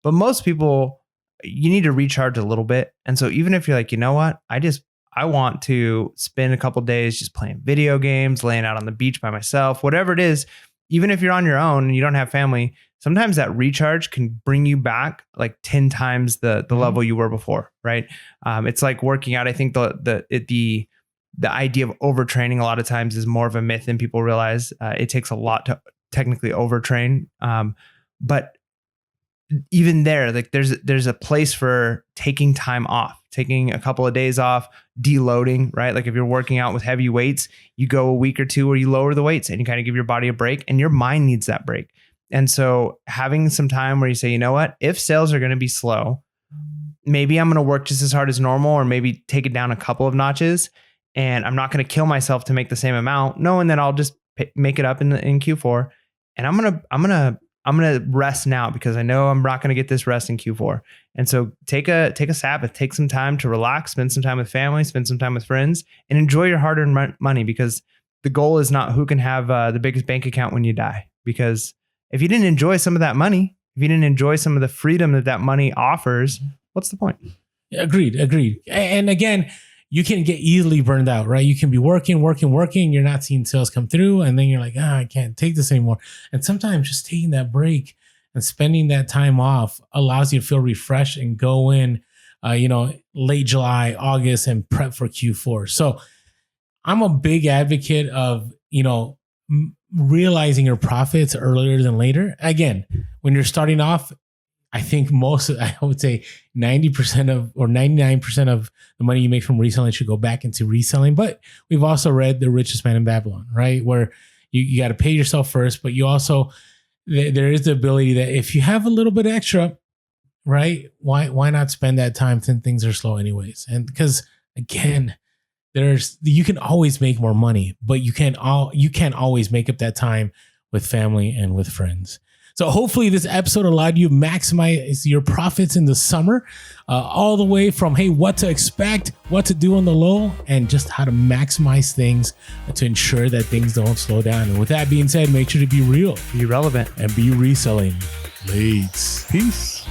But most people, you need to recharge a little bit. And so even if you're like, you know what, I want to spend a couple days just playing video games, laying out on the beach by myself, whatever it is, even if you're on your own and you don't have family, sometimes that recharge can bring you back like 10 times the level you were before, right? It's like working out. I think the idea of overtraining a lot of times is more of a myth than people realize. It takes a lot to technically overtrain. But even there, like there's a place for taking time off, taking a couple of days off, deloading, right? Like if you're working out with heavy weights, you go a week or two where you lower the weights and you kind of give your body a break and your mind needs that break. And so having some time where you say, you know what, if sales are going to be slow, maybe I'm going to work just as hard as normal, or maybe take it down a couple of notches, and I'm not going to kill myself to make the same amount, knowing that I'll just make it up in Q4. And I'm going to rest now because I know I'm not going to get this rest in Q4. And so take a Sabbath, take some time to relax, spend some time with family, spend some time with friends, and enjoy your hard-earned money, because the goal is not who can have the biggest bank account when you die. Because if you didn't enjoy some of that money, if you didn't enjoy some of the freedom that money offers, what's the point? Agreed. And again, you can get easily burned out, right? You can be working. You're not seeing sales come through. And then you're like, I can't take this anymore. And sometimes just taking that break and spending that time off allows you to feel refreshed and go in, late July, August, and prep for Q4. So I'm a big advocate of, realizing your profits earlier than later. Again, when you're starting off, I think I would say 90% of or 99% of the money you make from reselling should go back into reselling. But we've also read The Richest Man in Babylon, right? Where you got to pay yourself first, but you also, there is the ability that if you have a little bit extra, right? Why not spend that time when things are slow anyways? And because again, you can always make more money, but you can't always make up that time with family and with friends. So hopefully this episode allowed you to maximize your profits in the summer, all the way from, hey, what to expect, what to do on the low, and just how to maximize things to ensure that things don't slow down. And with that being said, make sure to be real, be relevant, and be reselling. Peace.